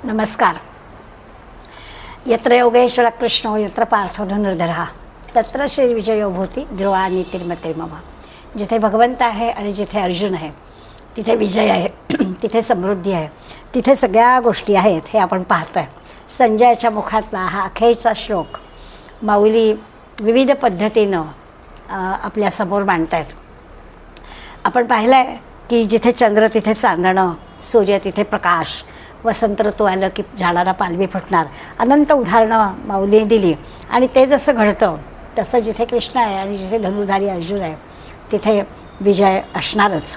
नमस्कार. यत्र योगेश्वर कृष्णो यत्र पार्थो धनुर्धरः तत्र श्री विजयो भूती ध्रुवा नीतिर्मतिर्मम. जिथे भगवंत आहे आणि जिथे अर्जुन आहे तिथे विजय आहे, तिथे समृद्धी आहे, तिथे सगळ्या गोष्टी आहेत हे आपण पाहतोय. संजयाच्या मुखातला हा अखेरचा श्लोक माऊली विविध पद्धतीनं आपल्यासमोर मांडतायत. आपण पाहिलं आहे की जिथे चंद्र तिथे चांदणं, सूर्य तिथे प्रकाश, वसंत ऋतू आलं की झाडाला पालवी फुटणार, अनंत उदाहरणं माऊलीने दिली. आणि ते जसं घडतं तसं जिथे कृष्ण आहे आणि जिथे धनुर्धारी अर्जुन आहे तिथे विजय असणारच.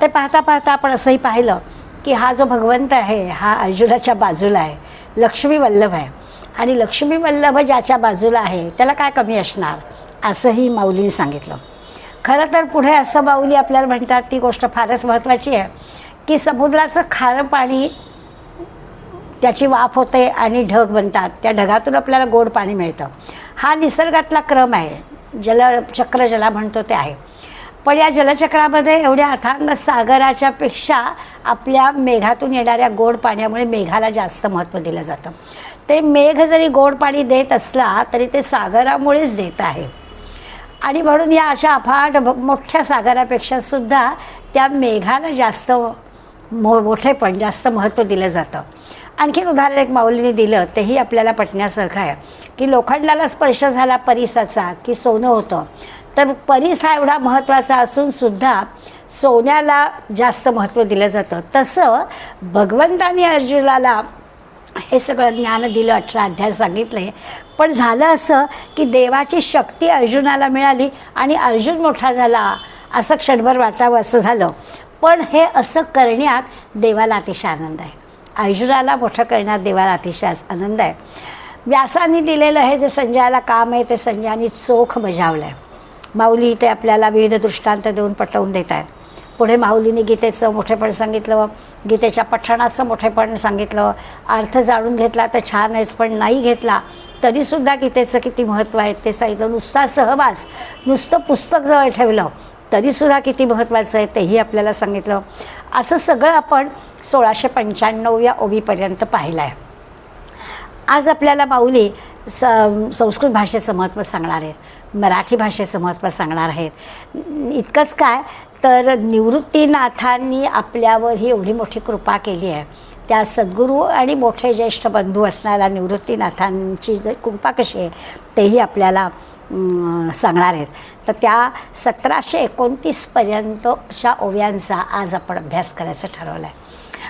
ते पाहता पाहता आपण असंही पाहिलं की हा जो भगवंत आहे हा अर्जुनाच्या बाजूला आहे, लक्ष्मी वल्लभ आहे. आणि लक्ष्मी वल्लभ ज्याच्या बाजूला आहे त्याला काय कमी असणार असंही माऊलीने सांगितलं. खरं तर पुढे असं माऊली आपल्याला म्हणतात, ती गोष्ट फारच महत्त्वाची आहे की समुद्राचं खारं पाणी त्याची वाफ होते आणि ढग बनतात, त्या ढगातून आपल्याला गोड पाणी मिळतं. हा निसर्गातला क्रम आहे, जलचक्र ज्याला म्हणतो ते आहे. पण या जलचक्रामध्ये एवढ्या अथांग सागराच्या पेक्षा आपल्या मेघातून येणाऱ्या गोड पाण्यामुळे मेघाला जास्त महत्त्व दिलं जातं. ते मेघ जरी गोड पाणी देत असला तरी ते सागरामुळेच देत आहे. आणि म्हणून या अशा अफाट मोठ्या सागरापेक्षा सुद्धा त्या मेघाला जास्त मोठेपण, जास्त महत्त्व दिलं जातं. आणखीन उदाहरण एक माऊलीने दिलं तेही आपल्याला पटण्यासारखं आहे की लोखंडाला स्पर्श झाला परिसाचा की सोनं होतं. तर परिस हा एवढा महत्त्वाचा असून सुद्धा सोन्याला जास्त महत्त्व दिलं जातं. तसं भगवंतानी अर्जुनाला हे सगळं ज्ञान दिलं, 18 अध्याय सांगितले. पण झालं असं की देवाची शक्ती अर्जुनाला मिळाली आणि अर्जुन मोठा झाला असं क्षणभर वाटावं असं झालं. पण हे असं करण्यात देवाला अतिशय आनंद आहे. अर्जुनाला मोठं करण्यात देवाला अतिशय आनंद आहे. व्यासांनी दिलेलं हे जे संजयाला काम आहे ते संजयानी चोख बजावलं आहे. माऊली ते आपल्याला विविध दृष्टांत देऊन पटवून देत आहेत. पुढे माऊलीने गीतेचं मोठेपण सांगितलं, गीतेच्या पठणाचं मोठेपण सांगितलं. अर्थ जाणून घेतला तर छान आहेच, पण नाही घेतला तरीसुद्धा गीतेचं किती महत्त्व आहे ते सांगितलं. नुसता सहवास, नुसतं पुस्तक जवळ ठेवलं तरीसुद्धा किती महत्त्वाचं आहे तेही आपल्याला सांगितलं. असं सगळं आपण 1695 या ओवीपर्यंत पाहिलं आहे. आज आपल्याला माऊली संस्कृत भाषेचं महत्त्व सांगणार आहेत, मराठी भाषेचं महत्त्व सांगणार आहेत. इतकंच काय तर निवृत्तीनाथांनी आपल्यावर ही एवढी मोठी कृपा केली आहे. त्या सद्गुरू आणि मोठे ज्येष्ठ बंधू असणाऱ्या निवृत्तीनाथांची कृपा कशी आहे तेही आपल्याला सांगणार आहेत. तर त्या 1729 पर्यंतच्या ओव्यांचा आज आपण अभ्यास करायचं ठरवलं आहे.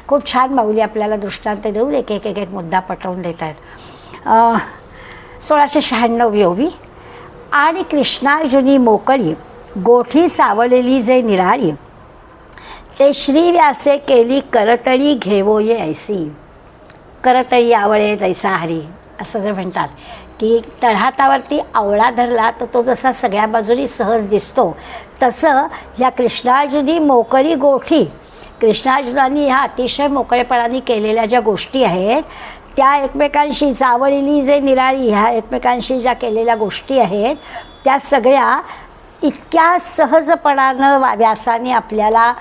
खूप छान माऊली आपल्याला दृष्टांत देऊन एक एक एक एक मुद्दा पटवून देत आहेत. 1696 ओवी. आणि कृष्णार्जुनी मोकळी गोठी चावलेली जे निराळी, ते श्री व्यासे केली करतळी घेवोये ऐसी. करतळी आवळे जैसा हरी असं जर म्हणतात की तळहातावरती आवळा धरला तर तो जसा सगळ्या बाजूनी सहज दिसतो, तसं ह्या कृष्णार्जुनी मोकळी गोठी, कृष्णार्जुनांनी ह्या अतिशय मोकळेपणाने केलेल्या ज्या गोष्टी आहेत त्या एकमेकांशी चावलेली जे निराळी, ह्या एकमेकांशी ज्या केलेल्या गोष्टी आहेत त्या सगळ्या इतक्या सहजपणानं व्यासाने आपल्याला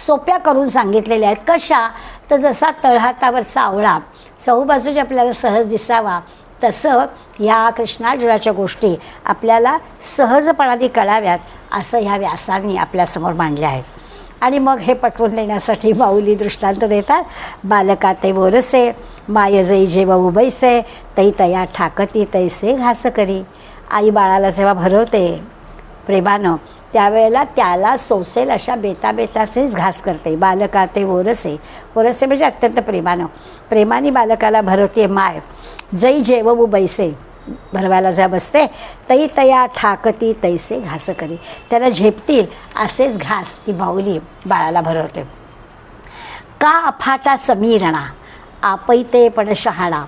सोप्या करून सांगितलेल्या आहेत. कशा तर जसा तळहातावरचा आवळा चहूबाजूची आपल्याला सहज दिसावा तसं ह्या कृष्णार्जुनाच्या गोष्टी आपल्याला सहजपणाने कळाव्यात असं ह्या व्यासांनी आपल्यासमोर मांडल्या आहेत. आणि मग हे पटवून देण्यासाठी माऊली दृष्टांत देतात. बालका ते बोरसे माय जई जेव्हा उभैसे तई तया ठाकती तैसे घास करी. आई बाळाला जेव्हा भरवते प्रेमानं त्यावेळेला त्याला सोसेल अशा बेताबेताचेच घास करते. बालका ते वोरसे, वोरसे म्हणजे अत्यंत प्रेमाने बालकाला भरवते माय. जई जेवू बैसे, भरवायला ज्या बसते, तई तया ठाकती तैसे घास करी, त्याला झेपतील असेच घास ती माऊली बाळाला भरवते. का अफाटा समीरणा आपैते पण शहाणा,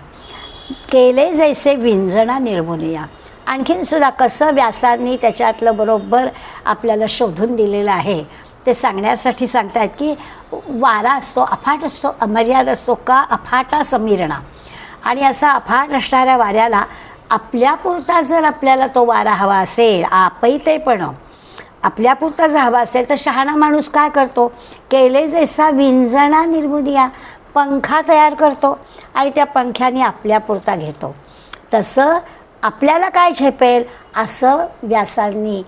केले जैसे विंजणा निर्मुनिया. आणखीनसुद्धा कसं व्यासांनी त्याच्यातलं बरोबर आपल्याला शोधून दिलेलं आहे ते सांगण्यासाठी सांगतात की वारा असतो, अफाट असतो, अमर्याद असतो. का अफाटा समीरणा, आणि असा अफाट असणाऱ्या वाऱ्याला आपल्यापुरता जर आपल्याला तो वारा हवा असेल, आपैतेपण आपल्यापुरता जर हवा असेल तर शहाणा माणूस काय करतो, केले जैसा विंजणा निर्मुनिया, पंखा तयार करतो आणि त्या पंख्याने आपल्यापुरता घेतो. तसं आपल्याला काय झेपेल असं व्यासांनी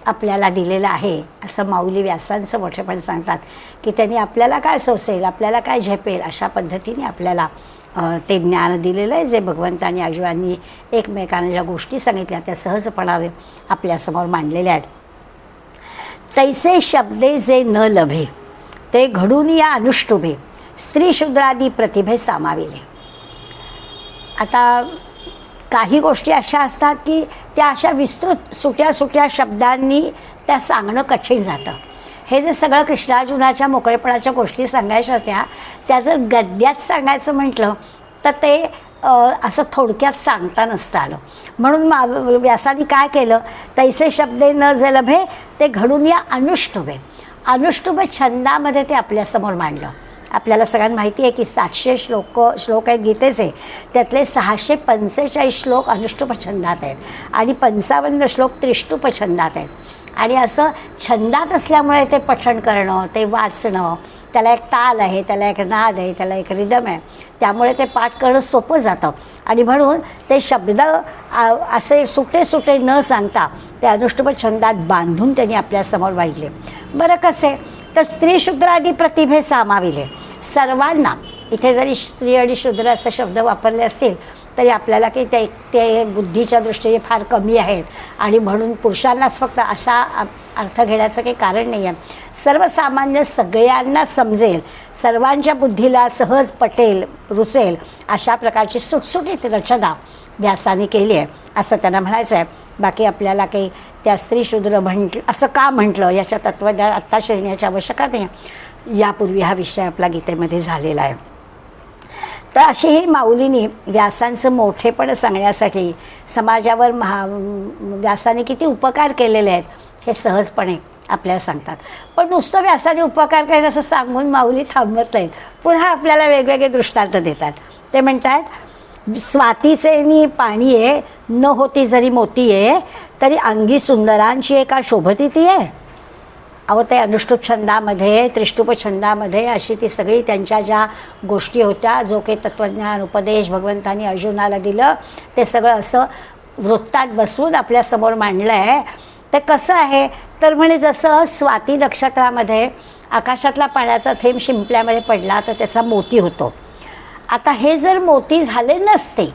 आपल्याला दिलेलं आहे, असं माऊली व्यासांचं मोठेपण सांगतात की त्यांनी आपल्याला काय सोसेल, आपल्याला काय झेपेल अशा पद्धतीने आपल्याला ते ज्ञान दिलेलं आहे, जे भगवंतांनी आजोबांनी एकमेकांना ज्या गोष्टी सांगितल्या त्या सहजपणाने आपल्यासमोर मांडलेल्या आहेत. तैसे शब्दे जे न लभे ते घडून या अनुष्टुभे स्त्री शूद्रादी प्रतिभे सामाविले. आता काही गोष्टी अशा असतात की त्या अशा विस्तृत सुट्या सुट्या शब्दांनी त्या सांगणं कठीण जातं. हे जे सगळं कृष्णार्जुनाच्या मोकळेपणाच्या गोष्टी सांगायच्या होत्या त्या जर गद्यात सांगायचं म्हटलं तर ते असं थोडक्यात सांगता नसतं आलं. म्हणून व्यासाने काय केलं, तैसे शब्दे न जलभे ते घडून या अनुष्टुभे. अनुष्टुभ छंदामध्ये ते आपल्यासमोर मांडलं. आपल्याला सगळ्यांना माहिती आहे की 700 श्लोक आहेत गीतेचे, त्यातले 645 श्लोक अनुष्टुप छंदात आहेत आणि 55 श्लोक त्रिष्टुप छंदात आहेत. आणि असं छंदात असल्यामुळे ते पठण करणं, ते वाचणं, त्याला एक ताल आहे, त्याला एक नाद आहे, त्याला एक रिदम आहे, त्यामुळे ते पाठ करणं सोपं जातं. आणि म्हणून ते शब्द असे सुटे सुटे न सांगता ते अनुष्टुप छंदात बांधून त्यांनी आपल्यासमोर वाहिले. बरं कसे, तर स्त्री शूद्र आदी प्रतिभे सामाविले. सर्वांना, इथे जरी स्त्री आणि शूद्र असे शब्द वापरले असतील तरी आपल्याला की ते बुद्धीच्या दृष्टीने फार कमी आहेत आणि म्हणून पुरुषांनाच फक्त अशा अर्थ घेण्याचं काही कारण नाही आहे. सर्वसामान्य सगळ्यांना समजेल, सर्वांच्या बुद्धीला सहज पटेल, रुचेल अशा प्रकारची सुटसुटीत रचना व्यासाने केली आहे असं त्यांना म्हणायचं आहे. बाकी आपल्याला काही त्या स्त्री शूद्र असं का म्हटलं याच्या तत्त्वज्ञान आत्ता शिरण्याची आवश्यकता नाही. यापूर्वी हा विषय आपला गीतेमध्ये झालेला आहे. तर अशी ही माऊलींनी व्यासांचं मोठेपण सांगण्यासाठी समाजावर व्यासाने किती उपकार केलेले आहेत हे सहजपणे आपल्याला सांगतात. पण नुसतं व्यासाने उपकार केले असं सांगून माऊली थांबत नाहीत, पुन्हा आपल्याला वेगवेगळे दृष्टांत देतात. ते म्हणतात, स्वातीचे पाणी आहे, न होती जरी मोती आहे, तरी अंगी सुंदरांची एका शोभती ती आहे. अहो ते अनुष्टुप छंदामध्ये, त्रिष्टुप छंदामध्ये अशी ती सगळी त्यांच्या ज्या गोष्टी होत्या, जो काही तत्त्वज्ञान उपदेश भगवंतांनी अर्जुनाला दिलं ते सगळं असं वृत्तात बसवून आपल्यासमोर मांडलं आहे. ते कसं आहे, तर म्हणजे जसं स्वाती नक्षत्रामध्ये आकाशातला पाण्याचा थेंब शिंपल्यामध्ये पडला तर त्याचा मोती होतो. आता हे जर मोती झाले नसते,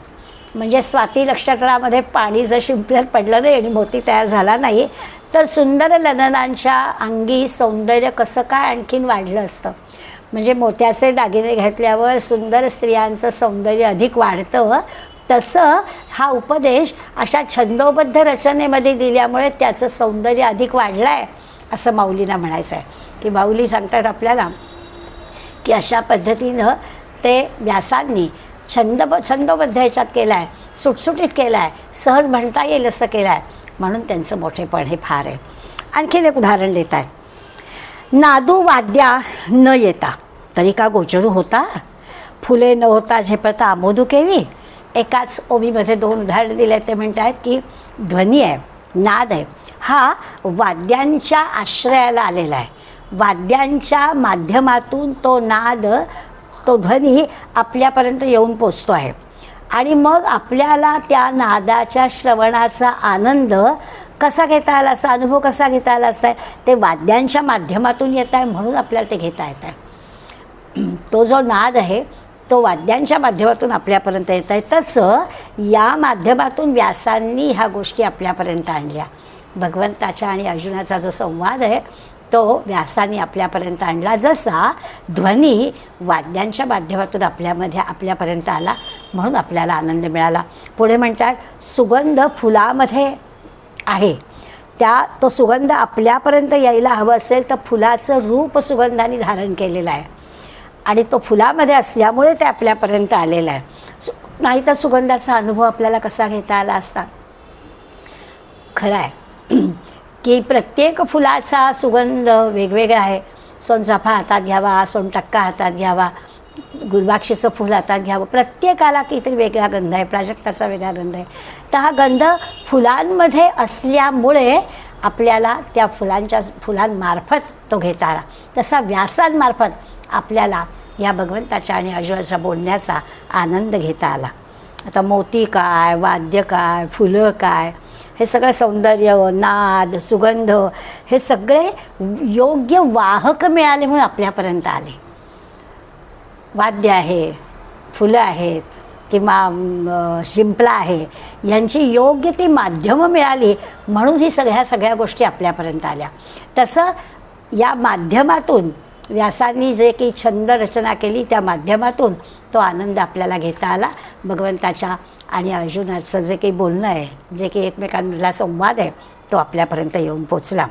म्हणजे स्वाती नक्षत्रामध्ये पाणी जर शिंपल्यात पडलं नाही आणि मोती तयार झाला नाही, तर सुंदर ललनांच्या अंगी सौंदर्य कसं काय आणखीन वाढलं असतं. म्हणजे मोत्याचे दागिने घातल्यावर सुंदर स्त्रियांचं सौंदर्य अधिक वाढतं. तसं हा उपदेश अशा छंदोबद्ध रचनेमध्ये दिल्यामुळे त्याचं सौंदर्य अधिक वाढलं आहे असं माऊलींना म्हणायचं आहे. की माऊली सांगतात आपल्याला की अशा पद्धतीनं ते व्यासांनी छंदोबद्ध ह्याच्यात केला आहे, सुटसुटीत केला आहे, सहज म्हणता येईल असं केलं आहे, म्हणून त्यांचं मोठेपण हे फार आहे. आणखीन एक उदाहरण देत आहे. नादू वाद्या न येता तरी का गोचरू होता, फुले न होता झेपता आमोदू केवी. एकाच ओवीमध्ये 2 उदाहरण दिले. ते म्हणत आहेत की ध्वनी आहे, नाद आहे, हा वाद्यांच्या आश्रयाला आलेला आहे. वाद्यांच्या माध्यमातून तो नाद, तो ध्वनी आपल्यापर्यंत येऊन पोचतो आहे आणि मग आपल्याला त्या नादाच्या श्रवणाचा आनंद कसा घेता आला, असा अनुभव कसा घेता आला असता, ते वाद्यांच्या माध्यमातून येत आहे म्हणून आपल्याला ते घेता येत आहे. तो जो नाद आहे तो वाद्यांच्या माध्यमातून आपल्यापर्यंत येत आहे. तसं या माध्यमातून व्यासांनी ह्या गोष्टी आपल्यापर्यंत आणल्या. भगवंताच्या आणि अर्जुनाचा जो संवाद आहे तो व्यासाने आपल्यापर्यंत आणला. जसा ध्वनी वाद्यांच्या माध्यमातून आपल्यापर्यंत आला म्हणून आपल्याला आनंद मिळाला. पुढे म्हणतात, सुगंध फुलामध्ये आहे, तो सुगंध आपल्यापर्यंत यायला हवं असेल तर फुलाचं रूप सुगंधाने धारण केलेलं आहे आणि तो फुलामध्ये असल्यामुळे ते आपल्यापर्यंत आलेलं आहे. नाही तर सुगंधाचा अनुभव आपल्याला कसा घेता आला असता. खरं आहे की प्रत्येक फुलाचा सुगंध वेगवेगळा आहे. सोनचाफा हातात घ्यावा, सोनटक्का हातात घ्यावा, गुलबक्षीचं फूल हातात घ्यावं, प्रत्येकाला काहीतरी वेगळा गंध आहे, प्राजक्ताचा वेगळा गंध आहे. तर हा गंध फुलांमध्ये असल्यामुळे आपल्याला त्या फुलांमार्फत तो घेता आला. तसा व्यासांमार्फत आपल्याला या भगवंताच्या आणि अर्जुनाच्या बोलण्याचा आनंद घेता आला. आता मोती काय, वाद्य काय, फुलं काय, हे सगळं सौंदर्य, नाद, सुगंध, हे सगळे योग्य वाहक मिळाले म्हणून आपल्यापर्यंत आले. वाद्य आहे, फुलं आहेत किंवा शिंपला आहे, यांची योग्य ती माध्यमं मिळाली म्हणून ही सगळ्या गोष्टी आपल्यापर्यंत आल्या. तसं या माध्यमातून व्यासांनी जे काही छंद रचना केली त्या माध्यमातून तो आनंद आपल्याला घेता आला. भगवंताच्या आणि अर्जुनाचं जे काही बोलणं आहे, जे काही एकमेकांमधला संवाद आहे, तो आपल्यापर्यंत येऊन पोचला.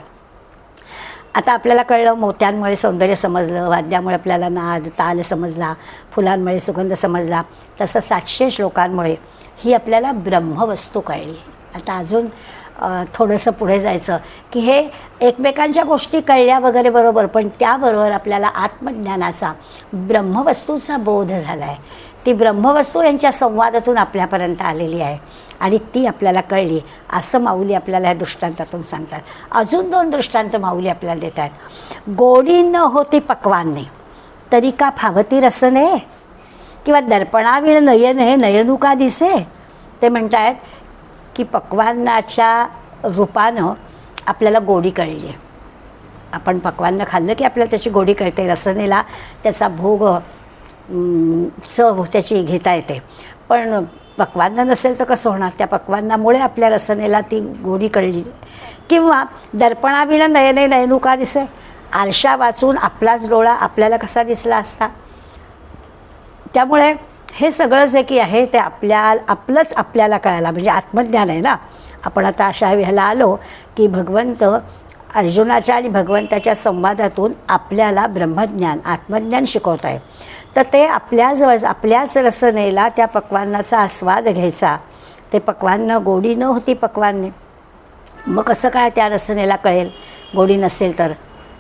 आता आपल्याला कळलं, मोत्यांमुळे सौंदर्य समजलं, वाद्यामुळे आपल्याला नाद ताल समजला, फुलांमुळे सुगंध समजला. तसं 700 श्लोकांमुळे ही आपल्याला ब्रह्मवस्तू कळली. आता अजून थोडंसं पुढे जायचं की हे एकमेकांच्या गोष्टी कळल्या वगैरे बरोबर, पण त्याबरोबर आपल्याला आत्मज्ञानाचा, ब्रह्मवस्तूचा बोध झाला आहे. ती ब्रह्मवस्तू यांच्या संवादातून आपल्यापर्यंत आलेली आहे आणि ती आपल्याला कळली, असं माऊली आपल्याला ह्या दृष्टांतातून सांगतात. अजून 2 दृष्टांत माऊली आपल्याला देत आहेत. गोडी न होती पक्वान्ने तरी का फावती रसने, किंवा दर्पणाविण नयन हे नयनुका दिसे. ते म्हणत आहेत की पक्वान्नाच्या रूपानं आपल्याला गोडी कळली आहे. आपण पक्वान्न खाल्लं की आपल्याला त्याची गोडी कळते, रसनेला त्याचा भोग चव त्याची घेता येते. पण पक्वान्न नसेल तर कसं होणार? त्या पक्वान्नामुळे आपल्या रसनेला ती गोडी कळली. किंवा दर्पणाविना नयने नयनुका दिसे, आरशा वाचून आपलाच डोळा आपल्याला कसा दिसला असता. त्यामुळे हे सगळं जे की आहे ते आपलंच आपल्याला कळायला, म्हणजे आत्मज्ञान आहे ना. आपण आता अशा ह्याला आलो की भगवंत अर्जुनाच्या आणि भगवंताच्या संवादातून आपल्याला ब्रह्मज्ञान, आत्मज्ञान शिकवत आहे. तर ते आपल्याजवळ आपल्याच रसनेला त्या पक्वान्नाचा आस्वाद घ्यायचा. ते पक्वान्न गोडी न होती पक्वान्ने, मग कसं काय त्या रसनेला कळेल गोडी नसेल तर?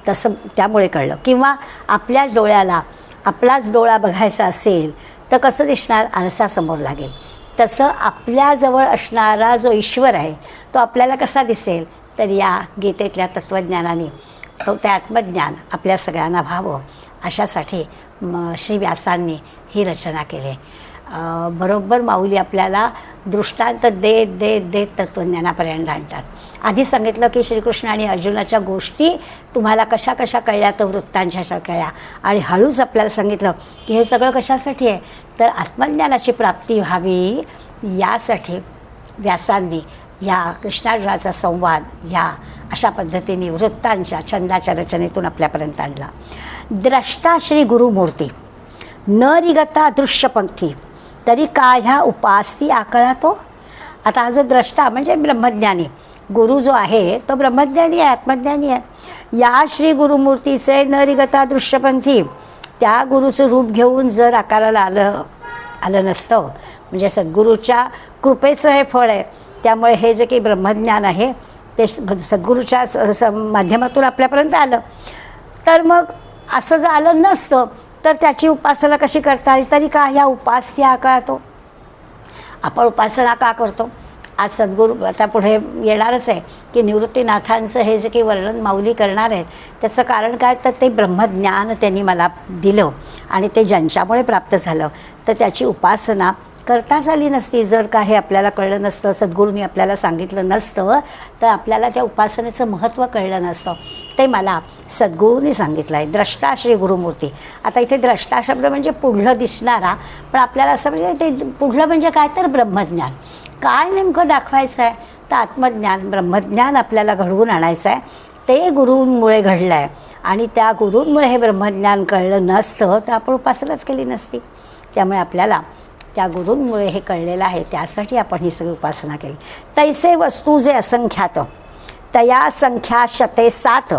तसं त्यामुळे कळलं. किंवा आपल्याच डोळ्याला आपलाच डोळा बघायचा असेल तर कसं दिसणार? आरसा समोर लागेल. तसं आपल्याजवळ असणारा जो ईश्वर आहे तो आपल्याला कसा दिसेल? तर या गीतेतल्या तत्त्वज्ञानाने तो ते आत्मज्ञान आपल्या सगळ्यांना व्हावं अशासाठी श्री व्यासांनी ही रचना केली. बरोबर माऊली आपल्याला दृष्टांत देत देत देत तत्त्वज्ञानापर्यंत आणतात. आधी सांगितलं की श्रीकृष्ण आणि अर्जुनाच्या गोष्टी तुम्हाला कशा कशा कळल्या, तर वृत्तांच्या कळल्या. आणि हळूच आपल्याला सांगितलं की हे सगळं कशासाठी आहे, तर आत्मज्ञानाची प्राप्ती व्हावी यासाठी व्यासांनी या कृष्णार्जुनाचा संवाद ह्या अशा पद्धतीने वृत्तांच्या छंदाच्या रचनेतून आपल्यापर्यंत आणला. द्रष्टा श्री गुरुमूर्ती न रिगता दृश्यपंथी तरी का ह्या उपास्ती आकळा तो. आता हा जो द्रष्टा म्हणजे ब्रह्मज्ञानी, गुरु जो आहे तो ब्रह्मज्ञानी आहे, आत्मज्ञानी आहे. या श्री गुरुमूर्तीचे न रिगता दृश्यपंथी, त्या गुरुचं रूप घेऊन जर आकाराला आलं नसतं, म्हणजे सद्गुरूच्या कृपेचं हे फळ आहे. त्यामुळे हे जे काही ब्रह्मज्ञान आहे ते सद्गुरूच्या माध्यमातून आपल्यापर्यंत आलं. तर मग असं जर आलं नसतं तर त्याची उपासना कशी करता आली तरी का ह्या उपास्या कळतो. आपण उपासना का करतो? आज सद्गुरू आता पुढे येणारच आहे की निवृत्तीनाथांचं हे जे काही वर्णन माऊली करणार आहेत त्याचं कारण काय, तर ते ब्रह्मज्ञान त्यांनी मला दिलं आणि ते ज्यांच्यामुळे प्राप्त झालं, तर त्याची उपासना करताच आली नसती जर का हे आपल्याला कळलं नसतं, सद्गुरूंनी आपल्याला सांगितलं नसतं, तर आपल्याला त्या उपासनेचं महत्त्व कळलं नसतं. ते मला सद्गुरूंनी सांगितलं आहे. द्रष्टा श्री गुरुमूर्ती. आता इथे द्रष्टा शब्द म्हणजे पुढलं दिसणारा, पण आपल्याला असं म्हणजे ते पुढलं म्हणजे काय, तर ब्रह्मज्ञान. काय नेमकं दाखवायचं आहे, तर आत्मज्ञान, ब्रह्मज्ञान आपल्याला घडवून आणायचं आहे. ते गुरूंमुळे घडलं आहे आणि त्या गुरूंमुळे हे ब्रह्मज्ञान कळलं नसतं तर आपण उपासनाच केली नसती. त्यामुळे आपल्याला त्या गुरूंमुळे हे कळलेलं आहे, त्यासाठी आपण ही सगळी उपासना केली. तैसे वस्तू जे असंख्यात तया संख्या शते 7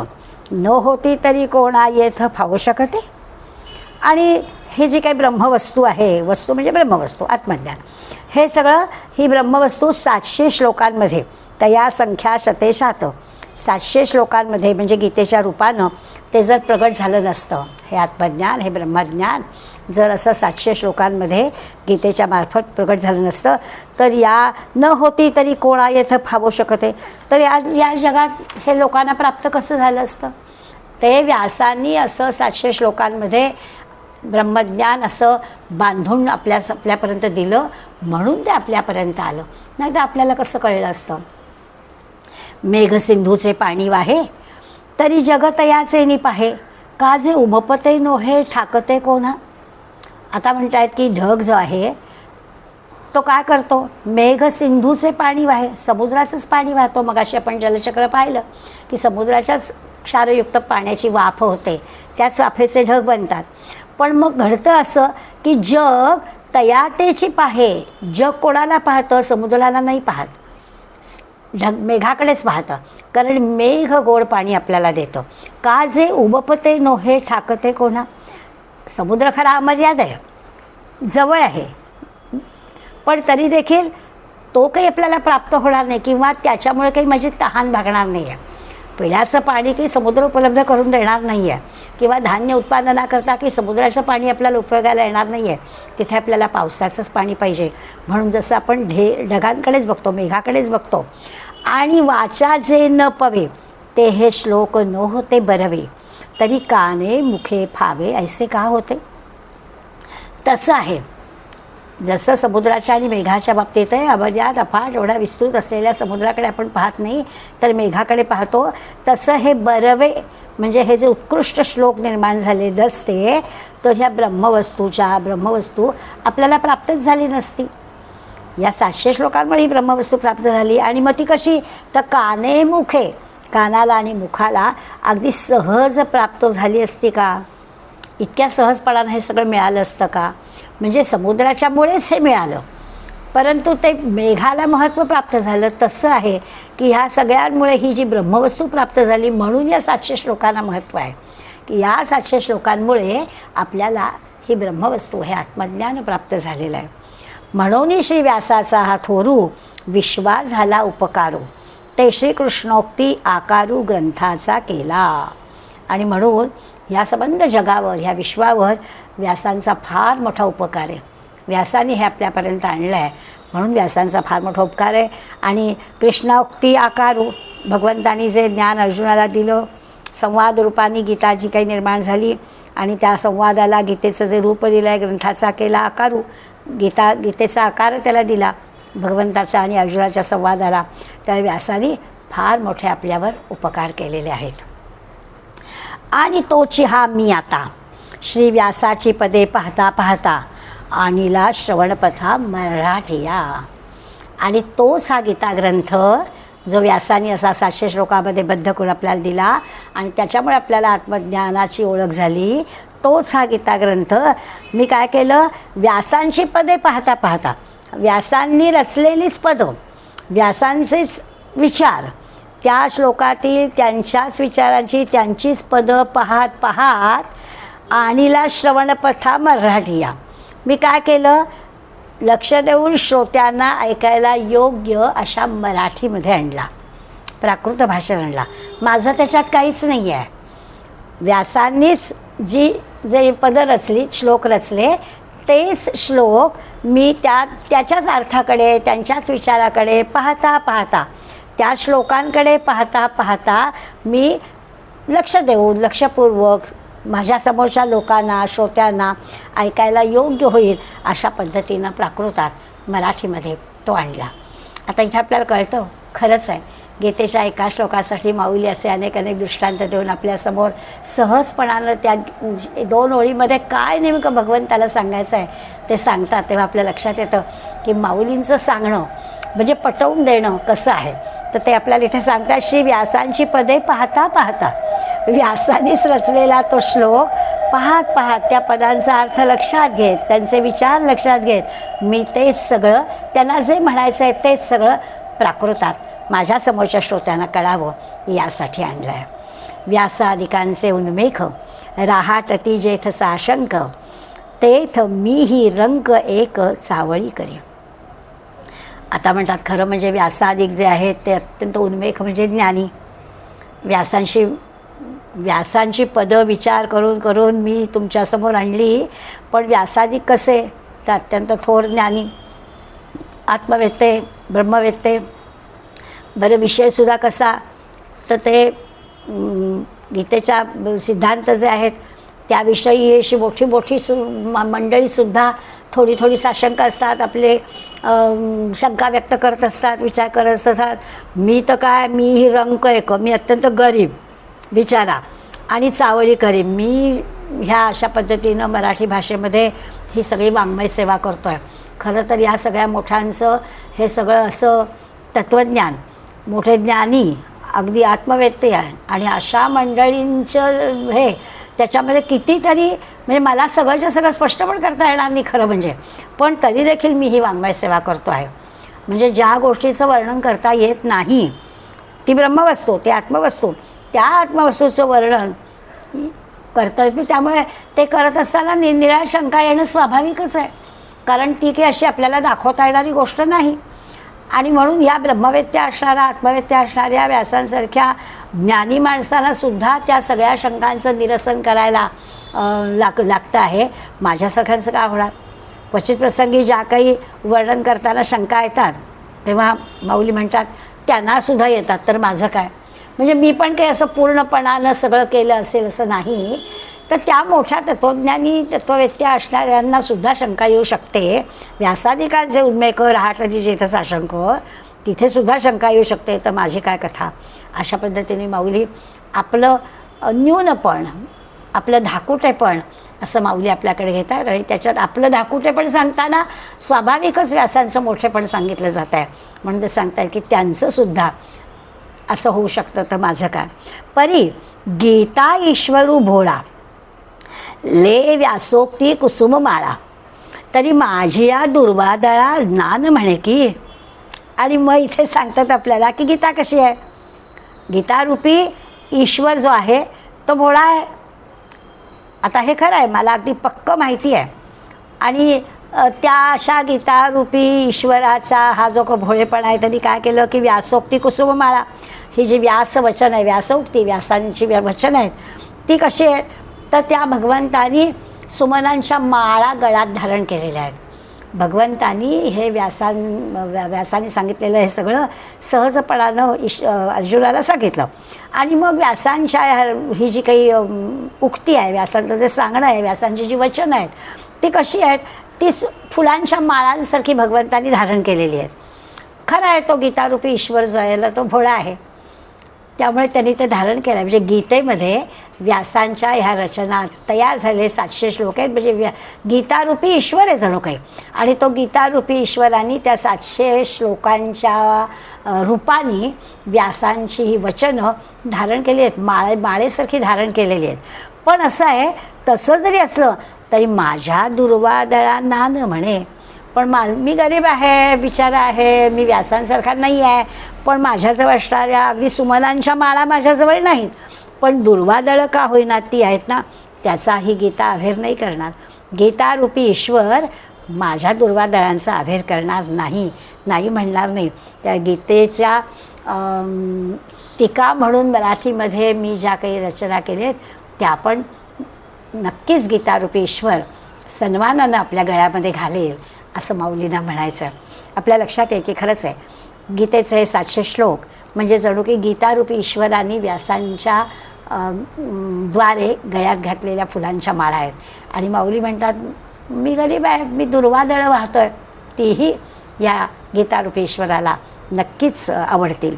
न होती तरी कोणा येथ फावू शकते. आणि हे जी काही ब्रह्मवस्तू आहे, वस्तू म्हणजे ब्रह्मवस्तू आत्मज्ञान, हे सगळं ही ब्रह्मवस्तू 700 श्लोकांमध्ये तया संख्या शते 7 700 श्लोकांमध्ये म्हणजे गीतेच्या रूपानं ते जर प्रगट झालं नसतं, हे आत्मज्ञान, हे ब्रह्मज्ञान जर असं 700 श्लोकांमध्ये गीतेच्या मार्फत प्रगट झालं नसतं, तर या न होती तरी कोणा येथे फावू शकते. तर या जगात हे लोकांना प्राप्त कसं झालं असतं? ते व्यासांनी असं 700 श्लोकांमध्ये ब्रह्मज्ञान असं बांधून आपल्यापर्यंत दिलं, म्हणून ते आपल्यापर्यंत आलं, नाही तर आपल्याला कसं कळलं असतं. मेघसिंधूचे पाणी वाहे तरी जगतयाचे निपाहे, का जे उमपते नोहे ठाकते कोणा. आता म्हणतायत की ढग जो आहे तो काय करतो, मेघसिंधूचे पाणी वाहे, समुद्राचंच पाणी वाहतो. मगाशी आपण जलचक्र पाहिलं की समुद्राच्याच क्षारयुक्त पाण्याची वाफ होते, त्याच वाफेचे ढग बनतात. पण मग घडतं असं की जग तयातेची पाहे, जग कोणाला पाहतं, समुद्राला नाही पाहत, ढग मेघाकडेच पाहतं, कारण मेघ गोड पाणी आपल्याला देतं. का जे उबपते नोहे ठाकते कोणा. समुद्र खरा अमर्याद आहे, जवळ आहे, पण तरी देखील तो काही आपल्याला प्राप्त होणार नाही किंवा त्याच्यामुळे काही माझी तहान भागणार नाही आहे. पिण्याचं पाणी काही समुद्र उपलब्ध करून देणार नाही आहे, किंवा धान्य उत्पादनाकरता की समुद्राचं पाणी आपल्याला उपयोगाला येणार नाही आहे. तिथे आपल्याला पावसाचंच पाणी पाहिजे. म्हणून जसं आपण ढगांकडेच बघतो, मेघाकडेच बघतो. आणि वाचा जे न पवे ते हे श्लोक न होते बरवे, तरी काने मुखे फावे ऐसे का होते. तसं आहे, जसं समुद्राच्या आणि मेघाच्या बाबतीत आहे, अमर्याद अफाट एवढा विस्तृत असलेल्या समुद्राकडे आपण पाहत नाही तर मेघाकडे पाहतो. तसं हे बरवे म्हणजे हे जे उत्कृष्ट श्लोक निर्माण झालेले असते, तर ह्या ब्रह्मवस्तू आपल्याला प्राप्तच झाली नसती. या 700 श्लोकांमुळे ही ब्रह्मवस्तू प्राप्त झाली. आणि मग ती कशी, तर काने मुखे, कानाला आणि मुखाला अगदी सहज प्राप्त झाली असती का. इतक्या सहजपणानं हे सगळं मिळालं असतं का. म्हणजे समुद्राच्यामुळेच हे मिळालं, परंतु ते मेघाला महत्त्व प्राप्त झालं. तसं आहे की ह्या सगळ्यांमुळे ही जी ब्रह्मवस्तू प्राप्त झाली, म्हणून या 700 श्लोकांना महत्त्व आहे की या 700 श्लोकांमुळे आपल्याला ही ब्रह्मवस्तू हे आत्मज्ञान प्राप्त झालेलं आहे. म्हणून श्री व्यासाचा हा थोरू विश्वा झाला उपकारू, ते श्रीकृष्णोक्ती आकारू ग्रंथाचा केला. आणि म्हणून ह्या संबंध जगावर, ह्या विश्वावर व्यासांचा फार मोठा उपकार आहे. व्यासाने हे आपल्यापर्यंत आणलं आहे, म्हणून व्यासांचा फार मोठा उपकार आहे. आणि कृष्णोक्ती आकारू, भगवंतानी जे ज्ञान अर्जुनाला दिलं, संवाद रूपाने गीता जी काही निर्माण झाली आणि त्या संवादाला गीतेचं जे रूप दिलं आहे, ग्रंथाचा केला आकारू, गीतेचा आकार त्याला दिला भगवंताचा आणि अर्जुनाच्या संवादाला. तर व्यासाने फार मोठे आपल्यावर उपकार केलेले आहेत. आणि तोची हा मी आता श्री व्यासाची पदे पाहता पाहता आणिला श्रवणपथा मराठीया. आणि तोच हा गीता ग्रंथ जो व्यासाने असा 700 श्लोकामध्ये बद्ध करून आपल्याला दिला आणि त्याच्यामुळे आपल्याला आत्मज्ञानाची ओळख झाली, तोच हा गीता ग्रंथ मी काय केलं, व्यासांची पदे पाहता पाहता, व्यासांनी रचलेलीच पदं, व्यासांचेच विचार, त्या श्लोकातील त्यांच्याच विचारांची त्यांचीच पदं पाहत पाहत आणिला श्रवणपथा मराठीया. मी काय केलं, लक्ष देऊन श्रोत्यांना ऐकायला योग्य अशा मराठीमध्ये आणला, प्राकृत भाषेत आणला. माझं त्याच्यात काहीच नाही आहे. व्यासांनीच जे पदं रचली, श्लोक रचले, तेच श्लोक मी त्याच्याच अर्थाकडे, त्यांच्याच विचाराकडे पाहता पाहता, त्या श्लोकांकडे पाहता पाहता मी लक्ष देऊन, लक्षपूर्वक माझ्या समोरच्या लोकांना, श्रोत्यांना ऐकायला योग्य होईल अशा पद्धतीनं प्राकृतात मराठीमध्ये तो आणला. आता इथे आपल्याला कळतं, खरंच आहे, गीतेच्या एका श्लोकासाठी माऊली असे अनेक दृष्टांत देऊन आपल्यासमोर सहजपणानं त्या 2 ओळीमध्ये काय नेमकं भगवंताला सांगायचं आहे ते सांगतात. तेव्हा आपल्या लक्षात येतं की माऊलींचं सांगणं म्हणजे पटवून देणं कसं आहे. तर ते आपल्याला इथे सांगतात, श्री व्यासांची पदे पाहता पाहता, व्यासानेच रचलेला तो श्लोक पाहत पाहत त्या पदांचा अर्थ लक्षात घेत, त्यांचे विचार लक्षात घेत मी तेच सगळं, त्यांना जे म्हणायचं आहे तेच सगळं प्राकृतात माझ्या समोरच्या श्रोत्यांना कळावं यासाठी आणलं आहे. व्यासादिकांचे उन्मेख राहाटती जेथ साशंक, तेथ मीही रंक एक चावळी करी. आता म्हणतात खरं म्हणजे व्यासादिक जे आहेत ते अत्यंत उन्मेख म्हणजे ज्ञानी. व्यासांची पदं विचार करून करून मी तुमच्यासमोर आणली, पण व्यासादिक कसे, तर अत्यंत थोर ज्ञानी, आत्मवेत्ते, ब्रह्मवेत्ते. बरं विषयसुद्धा कसा, तर ते गीतेच्या सिद्धांत जे आहेत त्याविषयी अशी मोठी मोठी मंडळीसुद्धा थोडी थोडी साशंक असतात, आपले शंका व्यक्त करत असतात, विचार करत असतात. मी तर काय, मी ही रंक एक, मी अत्यंत गरीब बिचारा आणि चावळी करीब, मी ह्या अशा पद्धतीनं मराठी भाषेमध्ये ही सगळी वाङ्मय सेवा करतो आहे. खरं तर या सगळ्या मोठ्यांचं हे सगळं असं तत्त्वज्ञान, मोठे ज्ञानी, अगदी आत्मवेत्ते आहे आणि अशा मंडळींचं हे त्याच्यामध्ये कितीतरी, म्हणजे मला सगळंच्या सगळं स्पष्ट पण करता येणार नाही खरं म्हणजे, पण तरी देखील मी ही वाङ्मय सेवा करतो आहे. म्हणजे ज्या गोष्टीचं वर्णन करता येत नाही ती ब्रह्मवस्तू, ती आत्मवस्तू, त्या आत्मवस्तूचं वर्णन करता येतं. त्यामुळे ते करत असताना निरनिराळ्या शंका येणं स्वाभाविकच आहे, कारण ती काही अशी आपल्याला दाखवता येणारी गोष्ट नाही. आणि म्हणून या ब्रह्मवेत्या असणाऱ्या, आत्मवेत्या असणाऱ्या व्यासांसारख्या ज्ञानी माणसांनासुद्धा त्या सगळ्या शंकांचं निरसन करायला लागतं आहे. माझ्यासारख्यांचं काय होणार? क्वचित प्रसंगी ज्या काही वर्णन करताना शंका येतात तेव्हा माऊली म्हणतात त्यांनासुद्धा येतात, तर माझं काय? म्हणजे मी पण काही असं पूर्णपणानं सगळं केलं असेल असं नाही. तर त्या मोठ्या तत्त्वज्ञानी तत्त्ववेत्या असणाऱ्यांनासुद्धा शंका येऊ शकते. व्यासादिकांचे उन्मेकर रहाटजी जेथ साशंक, तिथेसुद्धा शंका येऊ शकते. तर माझी काय कथा? अशा पद्धतीने माऊली आपलं न्यूनपण, आपलं धाकुटेपण असं माऊली आपल्याकडे घेतात आणि त्याच्यात आपलं धाकुटेपण सांगताना स्वाभाविकच व्यासांचं मोठेपण सांगितलं जात आहे. म्हणून ते सांगतात की त्यांचंसुद्धा असं होऊ शकतं, तर माझं काय? परी गीता ईश्वरू भोळा ले व्यासोक्ती कुसुम माळा, तरी माझी या दुर्वादळा ज्ञान म्हणे की. आणि मग इथे सांगतात आपल्याला की गीता कशी आहे? गीतारूपी ईश्वर जो आहे तो भोळा आहे. आता हे खरं आहे, मला अगदी पक्क माहिती आहे. आणि त्या अशा गीतारूपी ईश्वराचा हा जो भोळेपणा आहे त्यांनी काय केलं की व्यासोक्ती कुसुममाळा, ही जी व्यासवचन आहे, व्यासोक्ती, व्यासांची वचन आहेत, ती कशी आहे? तर त्या भगवंतानी सुमनांच्या माळा गळ्यात धारण केलेल्या आहेत. भगवंतानी हे व्यासांनी सांगितलेलं हे सगळं सहजपणानं अर्जुनाला सांगितलं. आणि मग व्यासांच्या ही जी काही उक्ती आहे, व्यासांचं जे सांगणं आहे, व्यासांची जी वचनं आहेत ती कशी आहेत? ती फुलांच्या माळांसारखी भगवंतानी धारण केलेली आहेत. खरं आहे, तो गीतारूपी ईश्वर जो आहे तो भोळा आहे, त्यामुळे त्यांनी ते धारण केलं. म्हणजे गीतेमध्ये व्यासांच्या ह्या रचना तयार झाले 700 श्लोक आहेत. म्हणजे गीतारूपी ईश्वर आहे जणू काही, आणि तो गीतारूपी ईश्वरांनी त्या 700 श्लोकांच्या रूपाने व्यासांची ही वचनं धारण केली आहेत, माळेसारखी धारण केलेली आहेत. पण असं आहे, तसं जरी असलं तरी माझ्या दुर्वादळांना न म्हणे. पण मी गरीब आहे, बिचारा आहे, मी व्यासांसारखा नाही आहे, पण माझ्याजवळ असणाऱ्या अगदी सुमनांच्या माळा माझ्याजवळ नाहीत, पण दुर्वादळं का होईना ती आहेत ना, त्याचा ही गीता अभेर नाही करणार. गीतारूपी ईश्वर माझ्या दुर्वादळांचा अभेर करणार नाही, नाही म्हणणार नाही. त्या गीतेच्या टीका म्हणून मराठीमध्ये मी ज्या काही रचना केल्यात त्या पण नक्कीच गीतारूपी ईश्वर सन्मानानं आपल्या गळ्यामध्ये घालेल असं माऊलींना म्हणायचं. आपल्या लक्षात आहे की खरंच आहे, गीतेचे हे 700 श्लोक म्हणजे जणू की गीतारूपी ईश्वरांनी व्यासांच्या द्वारे गळ्यात घातलेल्या फुलांच्या माळा आहेत. आणि माऊली म्हणतात मी गरीब आहे, मी दुर्वादळं वाहतो आहे, तीही या गीतारूपी ईश्वराला नक्कीच आवडतील.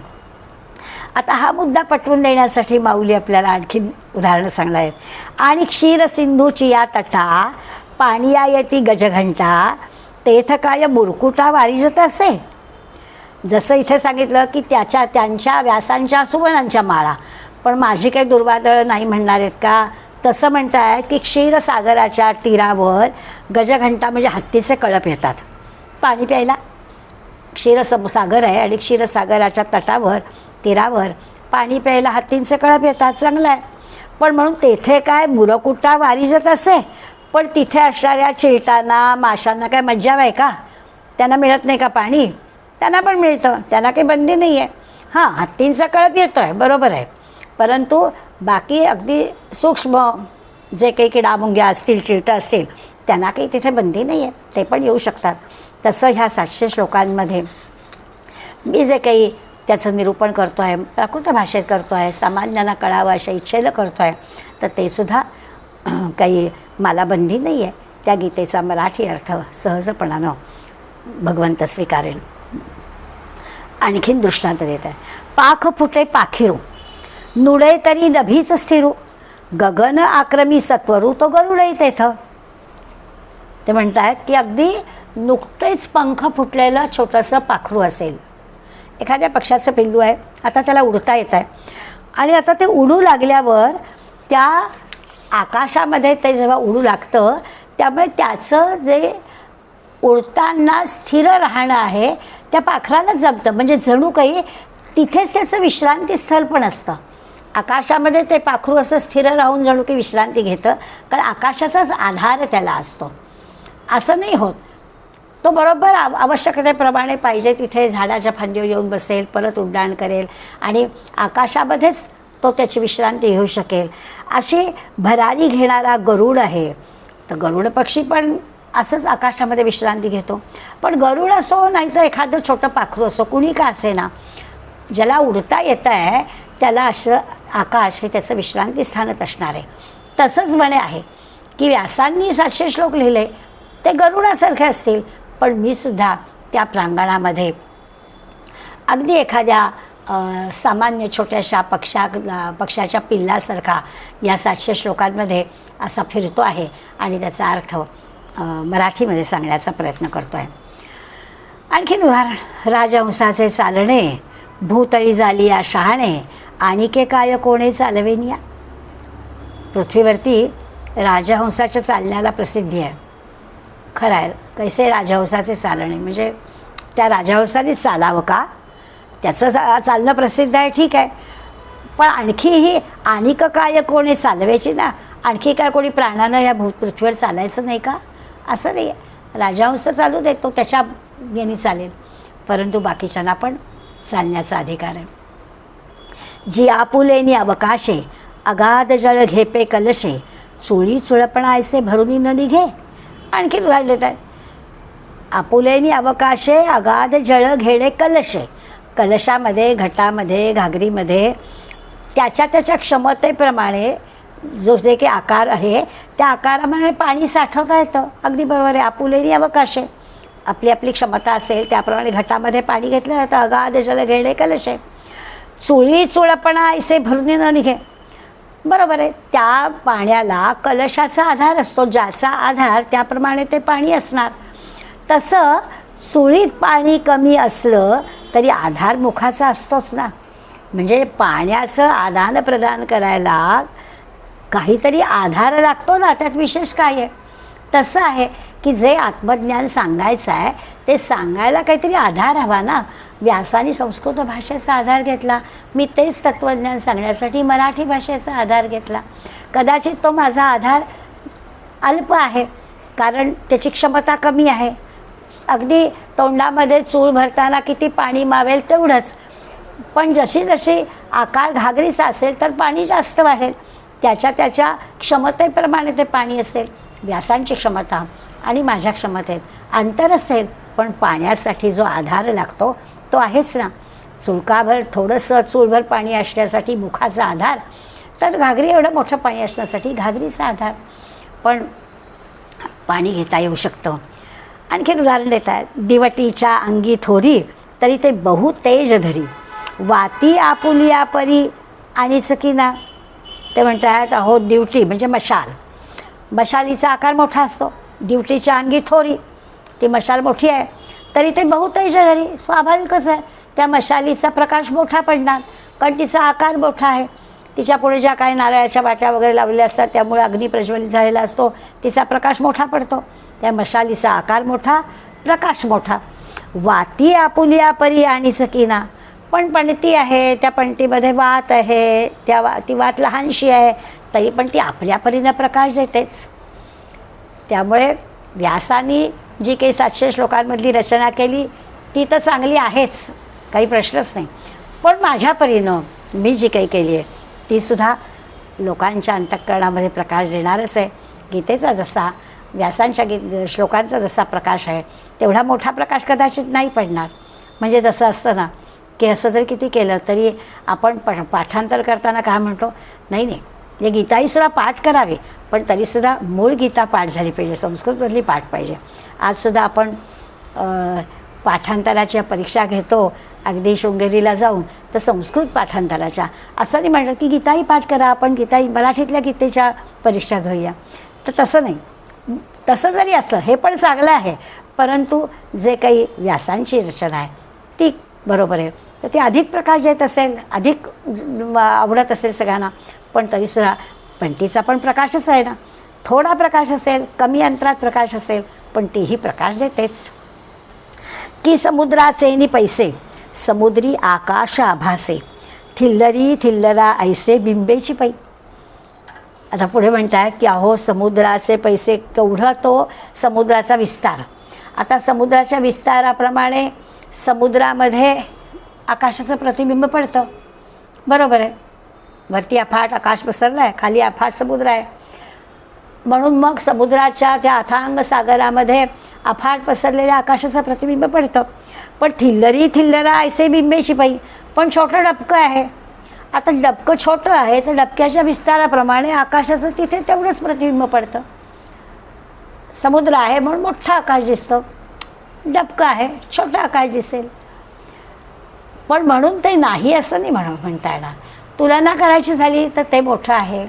आता हा मुद्दा पटवून देण्यासाठी माऊली आपल्याला आणखी उदाहरणं सांगणार आहेत. आणि क्षीरसिंधूची या तटा पाणिया येती गजघंटा, तेथ काय बुरकुटा वारिजत असे. जसं इथे सांगितलं की त्यांच्या व्यासांच्या सुमनांच्या माळा, पण माझी काही दुर्वादळं नाही म्हणणार आहेत का? तसं म्हणताय की क्षीरसागराच्या तीरावर गजघंटा म्हणजे हत्तीचे कळप येतात पाणी प्यायला. क्षीरसागर आहे आणि क्षीरसागराच्या तटावर तीरावर पाणी प्यायला हत्तींचे कळप येतात, चांगलं आहे. पण म्हणून तेथे काय मुरकुटा वारिजत असे, पण तिथे असणाऱ्या चिलटांना, माशांना काय मज्जा आहे का? त्यांना मिळत नाही का पाणी? त्यांना पण मिळतं, त्यांना काही बंदी नाही आहे. हां, हत्तींचा कळप येतो आहे, बरोबर आहे, परंतु बाकी अगदी सूक्ष्म जे काही किडामुंग्या असतील, चिलटं असतील, त्यांना काही तिथे बंदी नाही आहे, ते पण येऊ शकतात. तसं ह्या 700 श्लोकांमध्ये मी जे काही त्याचं निरूपण करतो आहे, प्राकृत भाषेत करतो आहे, सामान्यांना कळावं अशा इच्छेनं करतो आहे, तर ते सुद्धा काही मालाबंदी नाही आहे. त्या गीतेचा मराठी अर्थ सहजपणानं भगवंत स्वीकारेल. आणखीन दृष्टांत देत आहे. पाख फुटे पाखिरू, नुडे तरी नभीच स्थिरू, गगन आक्रमी सत्वरू तो गरुडही तेथ. ते म्हणतात की अगदी नुकतेच पंख फुटलेलं छोटंसं पाखरू असेल, एखाद्या पक्षाचं पिल्लू आहे, आता त्याला उडता येत आहे आणि आता ते उडू लागल्यावर त्या आकाशामध्ये ते जेव्हा उडू लागतं त्यामुळे त्याचं जे उडताना स्थिर राहणं आहे त्या पाखराला जमतं. म्हणजे जणू काही तिथेच त्याचं विश्रांतीस्थळ पण असतं. आकाशामध्ये ते पाखरू असं स्थिर राहून जणू की विश्रांती घेतं, कारण आकाशाचाच आधार त्याला असतो. असं नाही होत, तो बरोबर आवश्यकतेप्रमाणे पाहिजे तिथे झाडाच्या फांदीवर येऊन बसेल, परत उड्डाण करेल आणि आकाशामध्येच तो त्याची विश्रांती घेऊ शकेल. अशी भरारी घेणारा गरुड आहे. तर गरुड पक्षी पण असंच आकाशामध्ये विश्रांती घेतो. पण गरुड असो नाही तर एखादं छोटं पाखरू असो, कुणी का असेना, ज्याला उडता येतं आहे त्याला असं आकाश हे त्याचं विश्रांतीस्थानच असणार आहे. तसंच म्हणे आहे की व्यासांनी 700 श्लोक लिहिले ते गरुडासारखे असतील, पण मी सुद्धा त्या प्रांगणामध्ये अगदी एखाद्या सामान्य छोट्याशा पक्षाच्या पिल्लासारखा या 700 श्लोकांमध्ये असा फिरतो आहे आणि त्याचा अर्थ मराठीमध्ये सांगण्याचा प्रयत्न करतो आहे. आणखीन उदाहरण. राजहंसाचे चालणे, भूतळी झाली या शहाणे, आणिके काय कोणे चालवेनिया. पृथ्वीवरती राजहंसाच्या चालण्याला प्रसिद्धी आहे. खरं आहे, कैसे राजहंसाचे चालणे म्हणजे त्या राजहंसाने चालावं का, त्याचं चालणं प्रसिद्ध आहे, ठीक आहे. पण आणखीही आणिक काय कोणी चालवायची ना, आणखी काय कोणी प्राण्यानं या पृथ्वीवर चालायचं नाही का, असं नाही आहे. राजहंस चालू देतो, त्याच्या यांनी चालेल, परंतु बाकीच्यांना पण चालण्याचा अधिकार आहे. जी आपुलेनी अवकाशे, अगाध जळ घेपे कलशे, चुळी चुळपणा ऐसे भरुनी न निघे. आणखी उदाहरण देत आहे. आपुलेनी अवकाशे, अगाध जळ घेणे कलशे. कलशामध्ये, घटामध्ये, घागरीमध्ये त्याच्या त्याच्या क्षमतेप्रमाणे जो जे काही आकार आहे त्या आकाराप्रमाणे पाणी साठवता येतं. अगदी बरोबर आहे. आपुलेनी अवकाश आहे, आपली आपली क्षमता असेल त्याप्रमाणे घटामध्ये पाणी घेतलं जातं. अगाध जल घेणे कलशे, चुळी चुळपणा ऐसे भरून न निघे. बरोबर आहे. त्या पाण्याला कलशाचा आधार असतो, ज्याचा आधार त्याप्रमाणे ते पाणी असणार. तसं सुळीत पाणी कमी असलं तरी आधार मुखाचा असतोच ना. म्हणजे पाण्याचं आदान प्रदान करायला काहीतरी आधार लागतो ना, त्यात विशेष काय आहे. तसं आहे की जे आत्मज्ञान सांगायचं आहे ते सांगायला काहीतरी आधार हवा ना. व्यासाने संस्कृत भाषेचा आधार घेतला, मी तेच तत्त्वज्ञान सांगण्यासाठी मराठी भाषेचा आधार घेतला. कदाचित तो माझा आधार अल्प आहे, कारण त्याची क्षमता कमी आहे. अगदी तोंडामध्ये चूळ भरताना किती पाणी मावेल तेवढंच, पण जशी जशी आकार घागरीचा असेल तर पाणी जास्त वाढेल. त्याच्या त्याच्या क्षमतेप्रमाणे ते पाणी असेल. व्यासांची क्षमता आणि माझ्या क्षमतेत अंतर असेल, पण पाण्यासाठी जो आधार लागतो तो आहेच ना. चुलकाभर थोडंसं चूळभर पाणी असण्यासाठी मुखाचा आधार, तर घागरी एवढं मोठं पाणी असण्यासाठी घागरीचा आधार. पण पाणी घेता येऊ शकतं. आणखीन उदाहरण देत आहेत. दिवटीच्या अंगी थोरी, तरी ते बहु तेज धरी, वाती आपुलिया परी आणि चकिना. ते म्हणतात अहो दिवटी म्हणजे मशाल, मशालीचा आकार मोठा असतो. दिवटीच्या अंगी थोरी, ती मशाल मोठी आहे, तरी ते बहु तेज धरी. स्वाभाविकच आहे, त्या मशालीचा प्रकाश मोठा पडणार, कारण तिचा आकार मोठा आहे. तिच्या पुढे ज्या काही नारळाच्या वाट्या वगैरे लावलेल्या असतात त्यामुळे अग्नी प्रज्वलित झालेला असतो, तिचा प्रकाश मोठा पडतो. त्या मशालीचा आकार मोठा, प्रकाश मोठा. वाती आपुलिया परी आणि चकिना, पण पणती आहे, त्या पणतीमध्ये वात आहे, ती वात लहानशी आहे, तरी पण ती आपल्या परीनं प्रकाश देतेच. त्यामुळे व्यासानी जी काही 700 श्लोकांमधली रचना केली ती तर चांगली आहेच, काही प्रश्नच नाही. पण माझ्या परीनं मी जी काही केली आहे तीसुद्धा लोकांच्या अंतःकरणामध्ये प्रकाश देणारच आहे. गीतेचा जसा व्यासांच्या श्लोकांचा जसा प्रकाश आहे तेवढा मोठा प्रकाश कदाचित नाही पडणार. म्हणजे जसं असतं ना की असं जर किती केलं तरी आपण पाठांतर करताना काय म्हणतो, नाही नाही म्हणजे गीताहीसुद्धा पाठ करावी, पण तरीसुद्धा मूळ गीता पाठ झाली पाहिजे, संस्कृतमधली पाठ पाहिजे. आजसुद्धा आपण पाठांतराच्या परीक्षा घेतो अगदी शृंगेरीला जाऊन, तर संस्कृत पाठांतराच्या. असं नाही म्हणलं की गीताही पाठ करा, आपण गीताही मराठीतल्या गीतेच्या परीक्षा घेऊया, तर तसं नाही. तसं जरी असलं हे पण चांगलं आहे, परंतु जे काही व्यासांची रचना आहे ती बरोबर आहे, तर ती अधिक प्रकाश येत असेल, अधिक आवडत असेल सगळ्यांना, पण तरीसुद्धा पण तिचा पण प्रकाशच आहे ना. थोडा प्रकाश असेल, कमी अंतरात प्रकाश असेल, पण तीही प्रकाश देतेच. की समुद्राचे नि पैसे समुद्री आकाश आभासे, थिल्लरी थिल्लरा ऐसे बिंबेची पै. आता पुढे म्हणतात की अहो समुद्राचे पैसे, केवढा तो समुद्राचा विस्तार. आता समुद्राच्या विस्ताराप्रमाणे समुद्रामध्ये आकाशाचं प्रतिबिंब पडतं, बरोबर आहे. वरती अफाट आकाश पसरलं आहे, खाली अफाट समुद्र आहे, म्हणून मग समुद्राच्या त्या अथांग सागरामध्ये अफाट पसरलेल्या आकाशाचं प्रतिबिंब पडतं. पण थिल्लरी थिल्लरा ऐसे बिंबेची पै, पण छोटं डबकं आहे. आता डबकं छोटं आहे, तर डबक्याच्या विस्ताराप्रमाणे आकाशाचं तिथे तेवढंच प्रतिबिंब पडतं. समुद्र आहे म्हणून मोठं आकाश दिसतं, डबकं आहे छोटं आकाश दिसेल. पण म्हणून ते नाही असं नाही म्हणता येणार. तुलना करायची झाली तर ते मोठं आहे,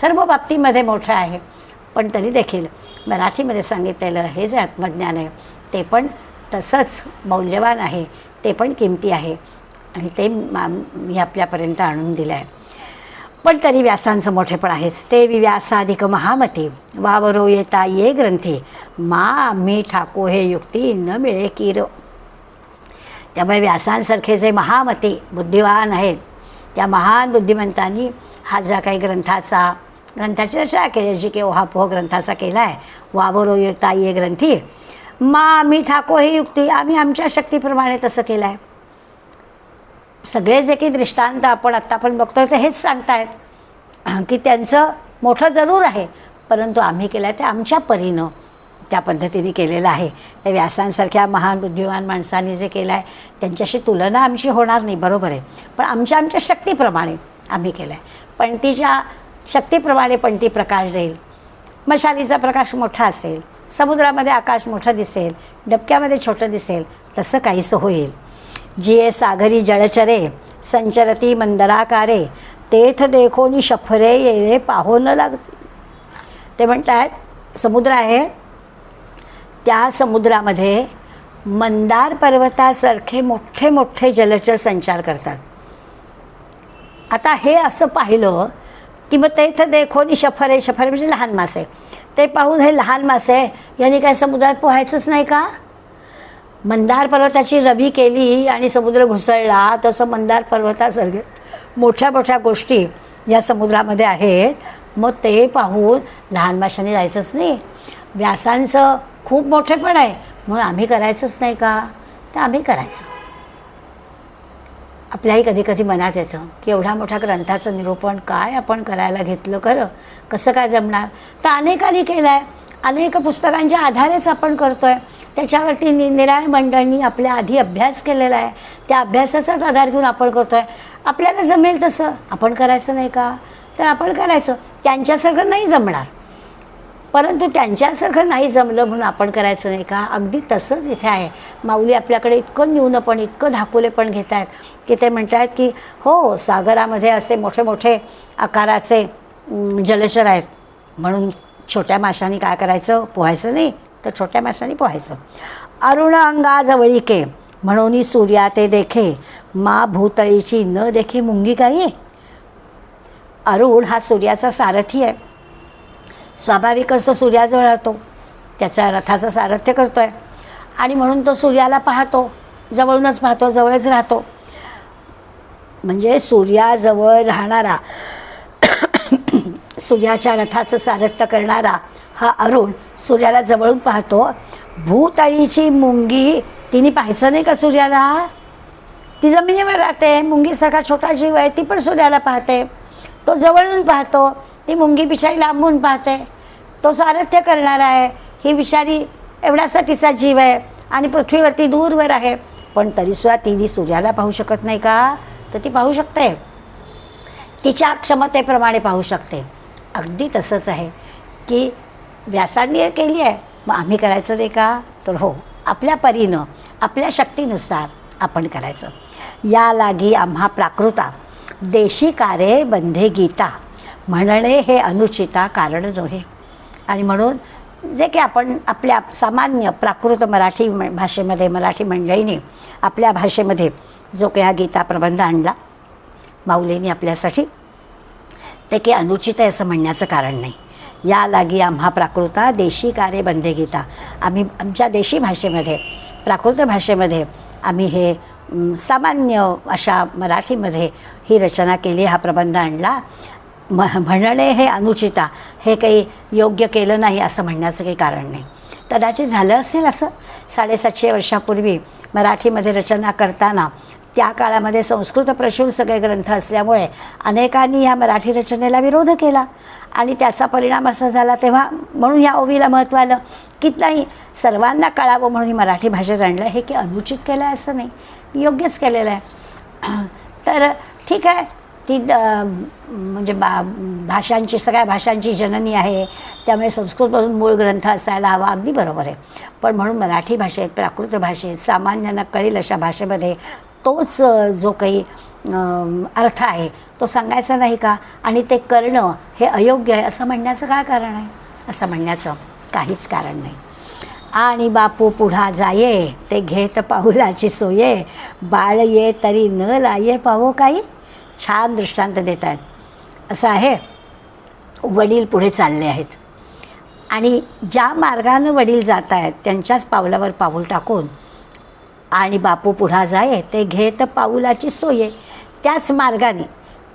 सर्व बाबतीमध्ये मोठं आहे, पण तरी देखील मराठीमध्ये सांगितलेलं हे जे आत्मज्ञान आहे ते पण तसंच मौल्यवान आहे, ते पण किमती आहे, आणि ते मी आपल्यापर्यंत आणून दिलं आहे. पण तरी व्यासांचं मोठेपण आहेच. ते व्यासाधिक महामती वावरो येता ये ग्रंथी, मा मी ठाको हे युक्ती न मिळे कीर. त्यामुळे व्यासांसारखे जे महामती बुद्धिवान आहेत, त्या महान बुद्धिमंतांनी हा ज्या काही ग्रंथाची रचना केली, जी की ओहापोह ग्रंथाचा केला आहे, वावरो येता ये ग्रंथी, मा आम्ही ठाको हे युक्ती, आम्ही आमच्या शक्तीप्रमाणे तसं केलं आहे. सगळे जे काही दृष्टांत आपण आत्ता पण बघतोय ते हेच सांगतायत की त्यांचं मोठं जरूर आहे, परंतु आम्ही केलं आहे ते आमच्या परीनं त्या पद्धतीने केलेलं आहे. त्या व्यासांसारख्या महान बुद्धिवान माणसांनी जे केलं आहे त्यांच्याशी तुलना आमची होणार नाही, बरोबर आहे, पण आमच्या शक्तीप्रमाणे आम्ही केलं आहे. पणतीच्या शक्तीप्रमाणे पणती प्रकाश देईल. मशालीचा प्रकाश मोठा असेल, समुद्रामध्ये आकाश मोठं दिसेल, डबक्यामध्ये छोटं दिसेल, तसं काहीसं होईल. जिये सागरी जळचरे संचरती मंदराकारे, तेथ देखोनी शफरे येणे पाहो न लागते. ते म्हणतात समुद्र आहे, त्या समुद्रामध्ये मंदार पर्वतासारखे मोठे मोठे जलचर संचार करतात. आता हे असं पाहिलं की मग तेथ देखोनी शफरे, शफरे म्हणजे लहान मासे, ते पाहून हे लहान मासे यांनी काय समुद्रात पोहायचंच नाही का? मंदार पर्वताची रवी केली आणि समुद्र घुसळला, तसं मंदार पर्वतासारखे मोठ्या मोठ्या गोष्टी या समुद्रामध्ये आहेत. मग ते पाहून लहान माशांनी जायचंच नाही. व्यासांचं खूप मोठेपण आहे म्हणून आम्ही करायचंच नाही का? तर आम्ही करायचं. आपल्याही कधी कधी मनात येतं की एवढ्या मोठ्या ग्रंथाचं निरूपण काय आपण करायला घेतलं, खरं कसं काय जमणार? तर अनेकांनी केलं आहे, अनेक पुस्तकांच्या आधारेच आपण करतो आहे. त्याच्यावरती निराळ्या मंडळींनी आपल्या आधी अभ्यास केलेला आहे, त्या अभ्यासाचाच आधार घेऊन आपण करतो आहे. आपल्याला जमेल तसं आपण करायचं नाही का? तर आपण करायचं. त्यांच्यासारखं नाही जमणार, परंतु त्यांच्यासारखं नाही जमलं म्हणून आपण करायचं नाही का? अगदी तसंच इथे आहे. माऊली आपल्याकडे इतकं न्यूनपण, इतकं धाकुलेपण घेत आहेत की ते म्हणत आहेत की हो, सागरामध्ये असे मोठे मोठे आकाराचे जलचर आहेत, म्हणून छोट्या माशांनी काय करायचं? पोहायचं नाही, तर छोट्या माशांनी पोहायचं. अरुण अंगा जवळीके म्हणून सूर्या ते देखे, मा भूतळीची न देखे मुंगी काही. अरुण हा सूर्याचा सारथी आहे. स्वाभाविकच तो सूर्याजवळ राहतो, त्याच्या रथाचं सारथ्य करतो आहे, आणि म्हणून तो सूर्याला पाहतो, जवळूनच पाहतो, जवळच राहतो. म्हणजे सूर्याजवळ राहणारा, सूर्याच्या रथाचं सारथ्य करणारा हा अरुण सूर्याला जवळून पाहतो. भूतळीची मुंगी, तिने पाहायचं नाही का सूर्याला? ती जमिनीवर राहते, मुंगीसारखा छोटा जीव आहे, ती पण सूर्याला पाहते. तो जवळून पाहतो, ती मुंगी बिचारी लांबून पाहते. तो सारथ्य करणारा आहे, ही बिचारी एवढासा तिचा जीव आहे आणि पृथ्वीवरती दूरवर आहे, पण तरीसुद्धा तिने सूर्याला पाहू शकत नाही का? तर ती पाहू शकते. तिच्या क्षमतेप्रमाणे पाहू शकते. अगदी तसंच आहे की व्यासांनी केली आहे, मग आम्ही करायचं नाही का? तर हो, आपल्या परीनं आपल्या शक्तीनुसार आपण करायचं. या लागी आम्हा प्राकृता देशी कारे बंधे गीता, म्हणणे हे अनुचिता कारण नव्हे. आणि म्हणून जे की आपण आपल्या सामान्य प्राकृत मराठी भाषेमध्ये मराठी मंडळीने आपल्या भाषेमध्ये जो काही हा गीता प्रबंध आणला माऊलींनी आपल्यासाठी, ते की अनुचित आहे असं म्हणण्याचं कारण नाही. या लागी आम्हा प्राकृता देशी कारे बंधे गीता, आम्ही आमच्या देशी भाषेमध्ये प्राकृत भाषेमध्ये आम्ही हे सामान्य अशा मराठीमध्ये ही रचना केली, हा प्रबंध आणला. म्हणणे हे अनुचिता, हे काही योग्य केलं नाही असं म्हणण्याचं काही कारण नाही. कदाचित झालं असेल असं 750 वर्षापूर्वी मराठीमध्ये रचना करताना. त्या काळामध्ये संस्कृत प्रचूर सगळे ग्रंथ असल्यामुळे अनेकांनी ह्या मराठी रचनेला विरोध केला आणि त्याचा परिणाम असा झाला. तेव्हा म्हणून ह्या ओवीला महत्त्व आलं की नाही, सर्वांना कळावं म्हणून ही मराठी भाषेत आणलं. हे की अनुचित केलं आहे असं नाही, योग्यच केलेलं आहे. तर ठीक आहे, ती म्हणजे भाषांची सगळ्या भाषांची जननी आहे, त्यामुळे संस्कृतपासून मूळ ग्रंथ असायला हवा, अगदी बरोबर आहे. पण म्हणून मराठी भाषेत प्राकृत भाषेत सामान्यांना कळेल अशा भाषेमध्ये तोच जो काही अर्थ आहे तो सांगायचा नाही का? आणि ते करणं हे अयोग्य आहे असं म्हणण्याचं काय कारण आहे? असं म्हणण्याचं काहीच कारण नाही. आणि बापू पुढा जाये ते घेत पाऊलाची सोये, बाळ ये तरी न लाये पावो काही. छान दृष्टांत देत आहेत. असं आहे, वडील पुढे चालले आहेत आणि ज्या मार्गानं वडील जात आहेत त्यांच्याच पावलावर पाऊल टाकून, आणि बापू पुढा जाये ते घेत पाऊलाची सोये, त्याच मार्गाने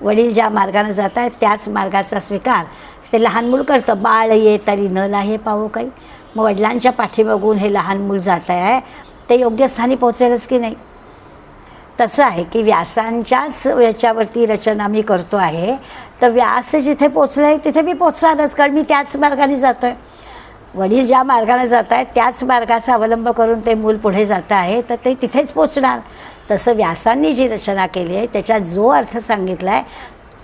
वडील ज्या मार्गाने जात आहेत त्याच मार्गाचा स्वीकार ते लहान मूल करतं. बाळ ये तरी न लाहे पावो काही. मग वडिलांच्या पाठीमागून हे लहान मूल जात आहे, ते योग्य स्थानी पोहोचेलच की नाही? तसं आहे की व्यासांच्याच याच्यावरती रचना मी करतो आहे, तर व्यास जिथे पोचले आहे तिथे मी पोचणारच, कारण मी त्याच मार्गाने जातो आहे. वडील ज्या मार्गाने जात आहेत त्याच मार्गाचा अवलंब करून ते मूल पुढे जातं आहे, तर ते तिथेच पोचणार. तसं व्यासांनी जी रचना केली आहे त्याच्यात जो अर्थ सांगितला आहे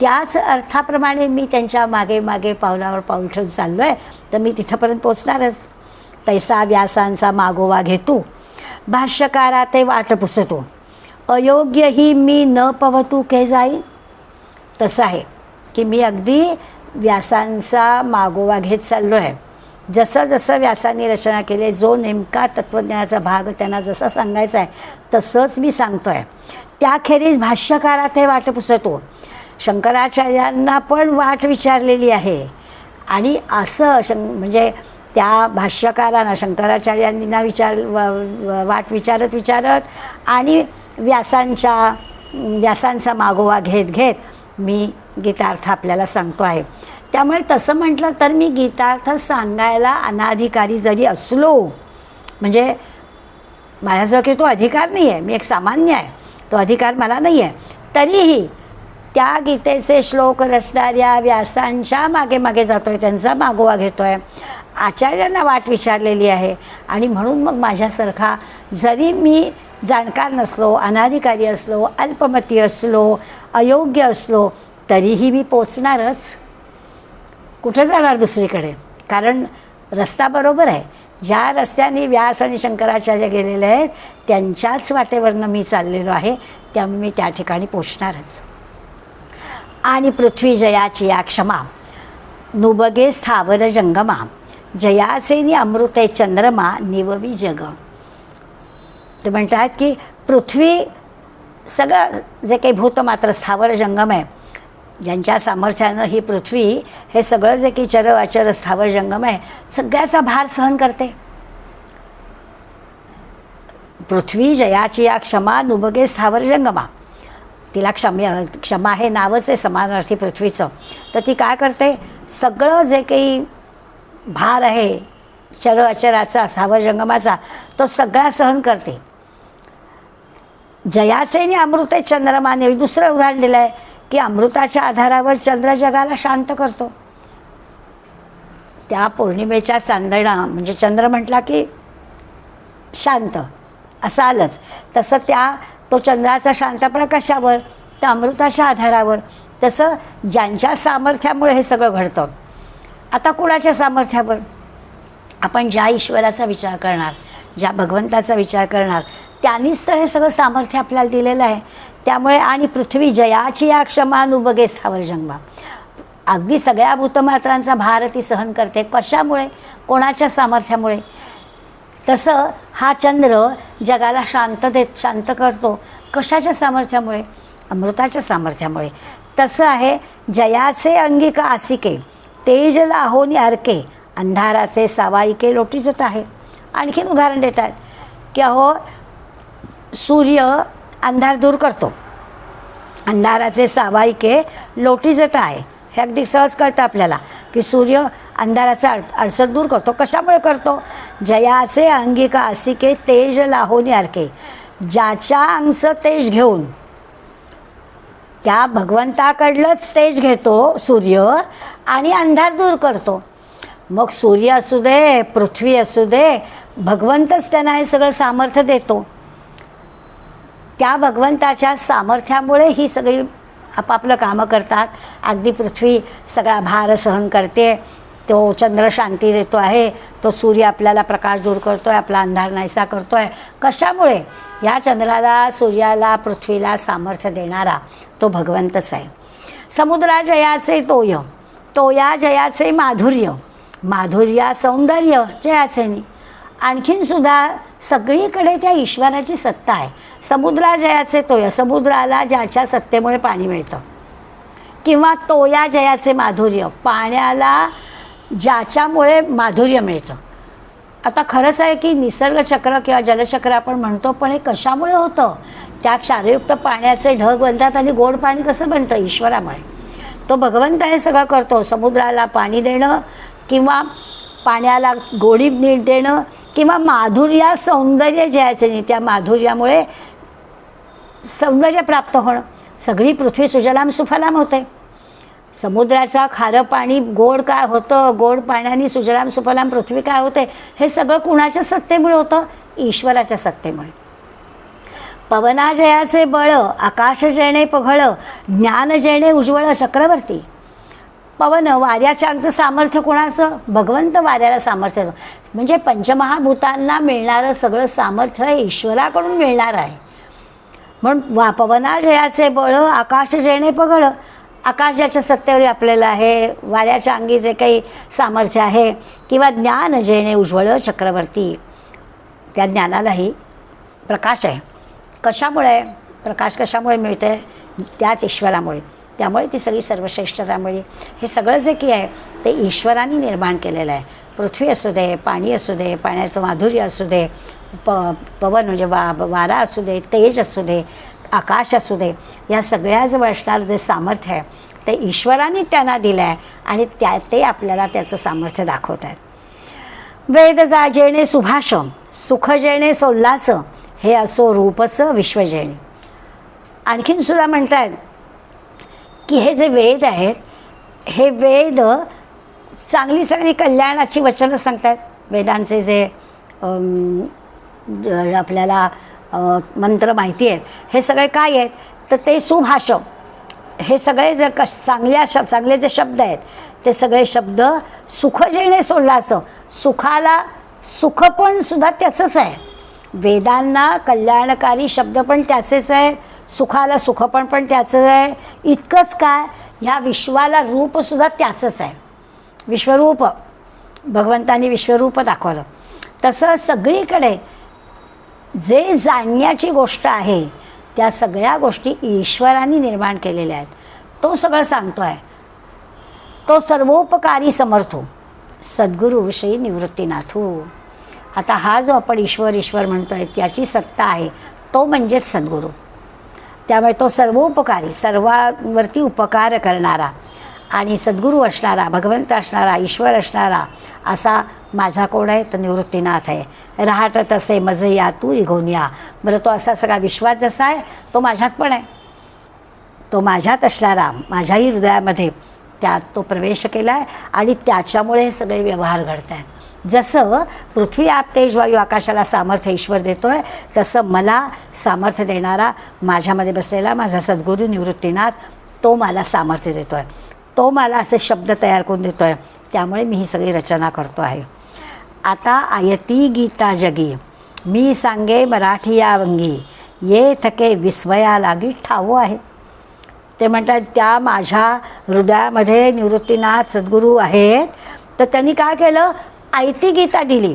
त्याच अर्थाप्रमाणे मी त्यांच्या मागे मागे पावलावर पाऊल ठेवून चाललो आहे, तर मी तिथंपर्यंत पोचणारच. तैसा व्यासांचा मागोवा घेतो, भाष्यकारा ते वाट पुसतो, अयोग्य ही मी न पवतू के जाई. तसं आहे की मी अगदी व्यासांचा मागोवा घेत चाललो आहे. जसं जसं व्यासांनी रचना केली, जो नेमका तत्त्वज्ञानाचा भाग त्यांना जसा सांगायचा आहे तसंच मी सांगतो आहे. त्याखेरीज भाष्यकारात हे वाट पुसतो, शंकराचार्यांना पण वाट विचारलेली आहे. आणि असं म्हणजे त्या भाष्यकारांना शंकराचार्यांना वाट विचारत आणि व्यासांचा मागोवा घेत घेत मी गीतार्थ आपल्याला सांगतो आहे. त्यामुळे तसं म्हटलं तर मी गीतार्थ सांगायला अनाधिकारी जरी असलो, म्हणजे माझ्याजवळ काही तो अधिकार नाही आहे, मी एक सामान्य आहे, तो अधिकार मला नाही आहे, तरीही त्या गीतेचे श्लोक रचणाऱ्या व्यासांच्या मागे मागे जातो आहे, त्यांचा मागोवा घेतो आहे. आचार्यांना वाट विचारलेली आहे आणि म्हणून मग माझ्यासारखा जरी मी जाणकार नसलो, अनाधिकारी असलो, अल्पमती असलो, अयोग्य असलो, तरीही मी पोचणारच. कुठे जाणार दुसरीकडे? कारण रस्ता बरोबर आहे. ज्या रस्त्याने व्यास आणि शंकराचार्य गेलेले आहेत त्यांच्याच वाटेवरनं मी चाललेलो आहे, त्यामुळे मी त्या ठिकाणी पोचणारच. आणि पृथ्वी जयाची या क्षमा, नुबगे स्थावर जंगमा, जयाचे नि अमृते चंद्रमा, निववी जग. ते म्हणतात की पृथ्वी सगळं जे काही भूतमात्र स्थावर जंगम आहे, ज्यांच्या सामर्थ्यानं ही पृथ्वी हे सगळं जे काही चर अचर स्थावर जंगम आहे सगळ्याचा भार सहन करते. पृथ्वी जयाची या क्षमा, नुबगे स्थावर जंगमा, तिला क्षमा हे नावच आहे समानार्थी पृथ्वीचं. तर ती काय करते? सगळं जे काही भार आहे चर अचराचा स्थावर जंगमाचा तो सगळा सहन करते. जयाचे आणि अमृते चंद्रमाने, दुसरं उदाहरण दिलं आहे की अमृताच्या आधारावर चंद्र जगाला शांत करतो. त्या पौर्णिमेच्या चांदणा म्हणजे चंद्र म्हटला की शांत असं आलंच, तसं तो चंद्राचा शांतपणा कशावर? तर अमृताच्या आधारावर. तसं ज्यांच्या सामर्थ्यामुळे हे सगळं घडतं. आता कुणाच्या सामर्थ्यावर? आपण ज्या ईश्वराचा विचार करणार, ज्या भगवंताचा विचार करणार, त्यांनीच तर हे सगळं सामर्थ्य आपल्याला दिलेलं आहे. त्यामुळे आणि पृथ्वी जयाची या क्षमानुबगे स्थावर जंगमा, अगदी सगळ्या भूतमात्रांचा भार ती सहन करते. कशामुळे? कोणाच्या सामर्थ्यामुळे? तसं हा चंद्र जगाला शांत करतो. कशाच्या सामर्थ्यामुळे? अमृताच्या सामर्थ्यामुळे. तसं आहे, जयाचे अंगिक आसिके तेज लाहोनी अर्के, अंधाराचे सावाईके लोटीजत आहे. आणखीन उदाहरण देतात की अहो सूर्य अंधार दूर करतो, अंधाराचे सावाईके लोटीजत आहे. हे अगदी सहज कळतं आपल्याला की सूर्य अंधाराचा अडसर दूर करतो. कशामुळे करतो? जयाचे अंगिका आसिके तेज लाहोनी अर्के, ज्याच्या अंगचं तेज घेऊन, त्या भगवंताकडलंच तेज घेतो सूर्य आणि अंधार दूर करतो. मग सूर्य असू दे, पृथ्वी असू दे, भगवंतच त्यांना हे सगळं सामर्थ्य देतो. त्या भगवंताच्या सामर्थ्यामुळे ही सगळी आपापलं कामं करतात. अगदी पृथ्वी सगळा भार सहन करते, तो चंद्र शांती देतो आहे, तो सूर्य आपल्याला प्रकाश दूर करतो आहे, आपला अंधार नाहीसा करतो आहे. कशामुळे? या चंद्राला, सूर्याला, पृथ्वीला सामर्थ्य देणारा तो भगवंतच आहे. समुद्रा जयाचे तोय, तोया जयाचे माधुर्य, माधुर्या सौंदर्य जयाचे नि. आणखीनसुद्धा सगळीकडे त्या ईश्वराची सत्ता आहे. समुद्रा जयाचे तोय, समुद्राला ज्याच्या सत्तेमुळे पाणी मिळतं, किंवा तोया जयाचे माधुर्य, पाण्याला ज्याच्यामुळे माधुर्य मिळतं. आता खरंच आहे की निसर्गचक्र किंवा जलचक्र आपण म्हणतो, पण हे कशामुळे होतं? त्या क्षारयुक्त पाण्याचे ढग बनतात आणि गोड पाणी कसं बनतं? ईश्वरामुळे. तो भगवंत हे सगळं करतो. समुद्राला पाणी देणं, किंवा पाण्याला गोडी नीट देणं, किंवा माधुर्या सौंदर्य जयाचे नाही, त्या माधुर्यामुळे सौंदर्य प्राप्त होणं. सगळी पृथ्वी सुजलाम सुफलाम होते. समुद्राचा खारं पाणी गोड काय होतं? गोड पाण्याने सुजलाम सुफलाम पृथ्वी काय होते? हे सगळं कुणाच्या सत्तेमुळे होतं? ईश्वराच्या सत्तेमुळे. पवना जयाचे बळ, आकाश जयणे पघळ, ज्ञान जयणे उज्ज्वळ चक्रवर्ती. पवन, वाऱ्याच्या अंगचं सामर्थ्य कोणाचं? भगवंत वाऱ्याला सामर्थ्य. म्हणजे पंचमहाभूतांना मिळणारं सगळं सामर्थ्य हे ईश्वराकडून मिळणार आहे. म्हणून पवना जयाचे बळ, आकाश जयणे पघळ, आकाश ज्याच्या सत्तेवर आपल्याला आहे, वाऱ्याच्या अंगी जे काही सामर्थ्य आहे, किंवा ज्ञान जयणे उज्ज्वळ चक्रवर्ती, त्या ज्ञानालाही प्रकाश आहे. कशामुळे? प्रकाश कशामुळे मिळते? त्याच ईश्वरामुळे. त्यामुळे ती सगळी सर्वश्रेष्ठता मिळली. हे सगळं जे की आहे ते ईश्वराने निर्माण केलेलं आहे. पृथ्वी असू दे, पाणी असू दे, पाण्याचं माधुर्य असू दे, पवन म्हणजे वारा असू दे, तेज असू दे, आकाश असू दे, या सगळ्याजवळ असणारं जे सामर्थ्य आहे ते ईश्वराने त्यांना दिलं आहे आणि ते आपल्याला त्याचं सामर्थ्य दाखवत आहेत. वेद जेणे सुभाष, सुख जेणे सोल्लास, हे असो रूपस विश्वजेणे. आणखीनसुद्धा म्हणतात की हे जे वेद आहेत, हे वेद चांगली चांगली कल्याणाची वचनं सांगतात. वेदांचे जे आपल्याला मंत्र माहिती आहेत, हे सगळे काय आहेत? तर ते सुभाष, हे सगळे जे चांगले जे शब्द आहेत ते सगळे शब्द सुख जेणे सोडलाचं, सुखाला सुख पण सुद्धा त्याचंच आहे. वेदांना कल्याणकारी शब्द पण त्याचेच आहे, सुखाला सुखपण पण त्याचं आहे. इतकंच काय, ह्या विश्वाला रूपसुद्धा त्याचंच आहे. विश्वरूप, भगवंतांनी विश्वरूप दाखवलं. तसं सगळीकडे जे जाणण्याची गोष्ट आहे त्या सगळ्या गोष्टी ईश्वराने निर्माण केलेल्या आहेत. तो सगळं सांगतो आहे. तो सर्वोपकारी समर्थो सद्गुरू श्री निवृत्तीनाथू. आता हा जो आपण ईश्वर म्हणतोय त्याची सत्ता आहे तो म्हणजेच सद्गुरू. त्यामुळे तो सर्वोपकारी, सर्वांवरती उपकार करणारा आणि सद्गुरू असणारा, भगवंत असणारा, ईश्वर असणारा असा माझा कोण आहे? तर निवृत्तीनाथ आहे. राहत तसे मज या तू इघोन या. बरं, तो असा सगळा विश्वास जसा आहे तो माझ्यात पण आहे. तो माझ्यात असणारा, माझ्याही हृदयामध्ये त्यात तो प्रवेश केला आहे आणि त्याच्यामुळे हे सगळे व्यवहार घडत आहेत. जसं पृथ्वी, आप, तेज, वायू, आकाशाला सामर्थ्य ईश्वर देतो आहे, तसं मला सामर्थ्य देणारा माझ्यामध्ये बसलेला माझा सद्गुरू निवृत्तीनाथ तो मला सामर्थ्य देतो आहे, तो मला असे शब्द तयार करून देतो आहे, त्यामुळे मी ही सगळी रचना करतो आहे. आता आयती गीता जगी, मी सांगे मराठी या वंगी, ये थके विस्मया लागी ठावो आहे. ते म्हणतात त्या माझ्या हृदयामध्ये निवृत्तीनाथ सद्गुरू आहेत, तर त्यांनी काय केलं, आयती गीता दिली.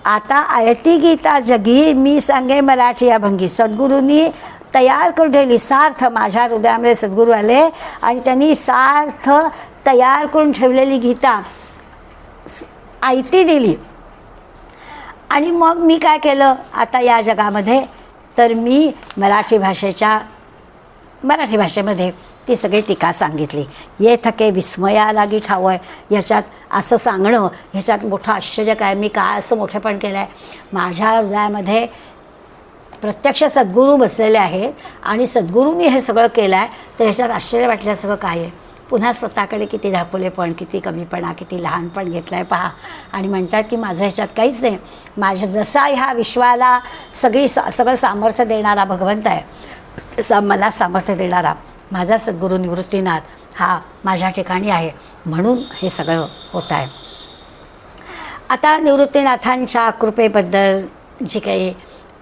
आता आयती गीता जगी, मी सांगे मराठी या भंगी. सद्गुरूंनी तयार करून ठेवली सार्थ, माझ्या हृदयामध्ये सद्गुरू आले आणि त्यांनी सार्थ तयार करून ठेवलेली गीता आयती दिली. आणि मग मी काय केलं आता या जगामध्ये, तर मी मराठी भाषेमध्ये ती सगळी टीका सांगितली. ये थके विस्मया लागी ठाव आहे. ह्याच्यात असं सांगणं, ह्याच्यात मोठं आश्चर्य काय, मी काय असं मोठेपण केलं आहे. माझ्या हृदयामध्ये प्रत्यक्ष सद्गुरू बसलेले आहेत आणि सद्गुरूंनी हे सगळं केलं आहे, तर ह्याच्यात आश्चर्य वाटल्यासारखं काय आहे. पुन्हा स्वतःकडे किती दाखवलेपण, किती कमीपणा, किती लहानपण घेतलं आहे पहा. आणि म्हणतात की माझं ह्याच्यात काहीच नाही, माझ्या जसा ह्या विश्वाला सगळं सामर्थ्य देणारा भगवंत आहे, तसा मला सामर्थ्य देणारा माझा सद्गुरू निवृत्तीनाथ हा माझ्या ठिकाणी आहे, म्हणून हे सगळं होत आहे. आता निवृत्तीनाथांच्या कृपेबद्दल जी काही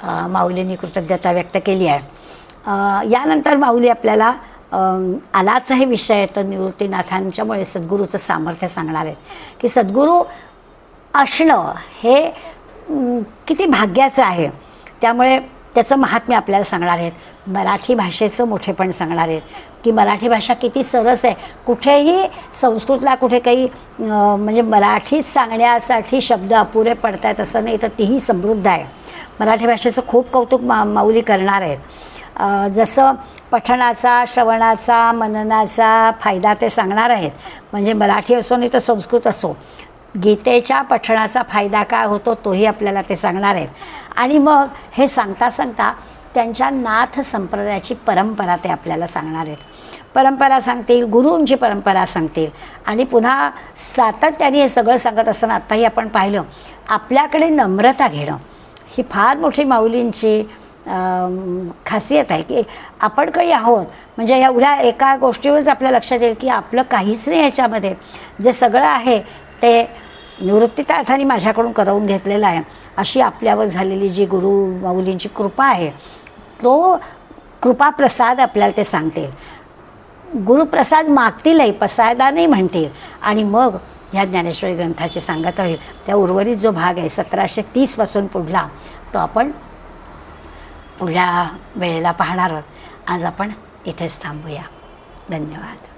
माऊलींनी कृतज्ञता व्यक्त केली आहे, यानंतर माऊली आपल्याला आलाच हे विषय, तर निवृत्तीनाथांच्यामुळे सद्गुरूचं सामर्थ्य सांगणार आहेत की सद्गुरू असणं हे किती भाग्याचं आहे. त्यामुळे त्याचं महात्म्य आपल्याला सांगणार आहेत. मराठी भाषेचं मोठेपण सांगणार आहेत की मराठी भाषा किती सरस आहे. कुठेही संस्कृतला कुठे काही म्हणजे मराठीत सांगण्यासाठी शब्द अपुरे पडत आहेत असं नाही, तर तीही समृद्ध आहे. मराठी भाषेचं खूप कौतुक माऊली करणार आहेत. जसं पठणाचा, श्रवणाचा, मननाचा फायदा ते सांगणार आहेत. म्हणजे मराठी असो नाही तर संस्कृत असो, गीतेच्या पठणाचा फायदा काय होतो तोही आपल्याला ते सांगणार आहेत. आणि मग हे सांगता सांगता त्यांच्या नाथ संप्रदायाची परंपरा ते आपल्याला सांगणार आहेत. परंपरा सांगतील, गुरूंची परंपरा सांगतील. आणि पुन्हा सातत्याने हे सगळं सांगत असताना आत्ताही आपण पाहिलं, आपल्याकडे नम्रता घेणं ही फार मोठी माऊलींची खासियत आहे की आपण काही आहोत. म्हणजे एवढ्या एका गोष्टीवरच आपल्या लक्षात येईल की आपलं काहीच नाही, ह्याच्यामध्ये जे सगळं आहे ते निवृत्तीनाथांनी माझ्याकडून करवून घेतलेलं आहे. अशी आपल्यावर झालेली जी गुरु माऊलींची कृपा आहे, तो कृपाप्रसाद आपल्याला ते सांगतील. गुरुप्रसाद मागतीलही, प्रसादाने म्हणतील. आणि मग ह्या ज्ञानेश्वरी ग्रंथाची सांगत होईल. त्या उर्वरित जो भाग आहे 1730 पासून पुढला, तो आपण पुढल्या वेळेला पाहणार आहोत. आज आपण इथेच थांबूया. धन्यवाद.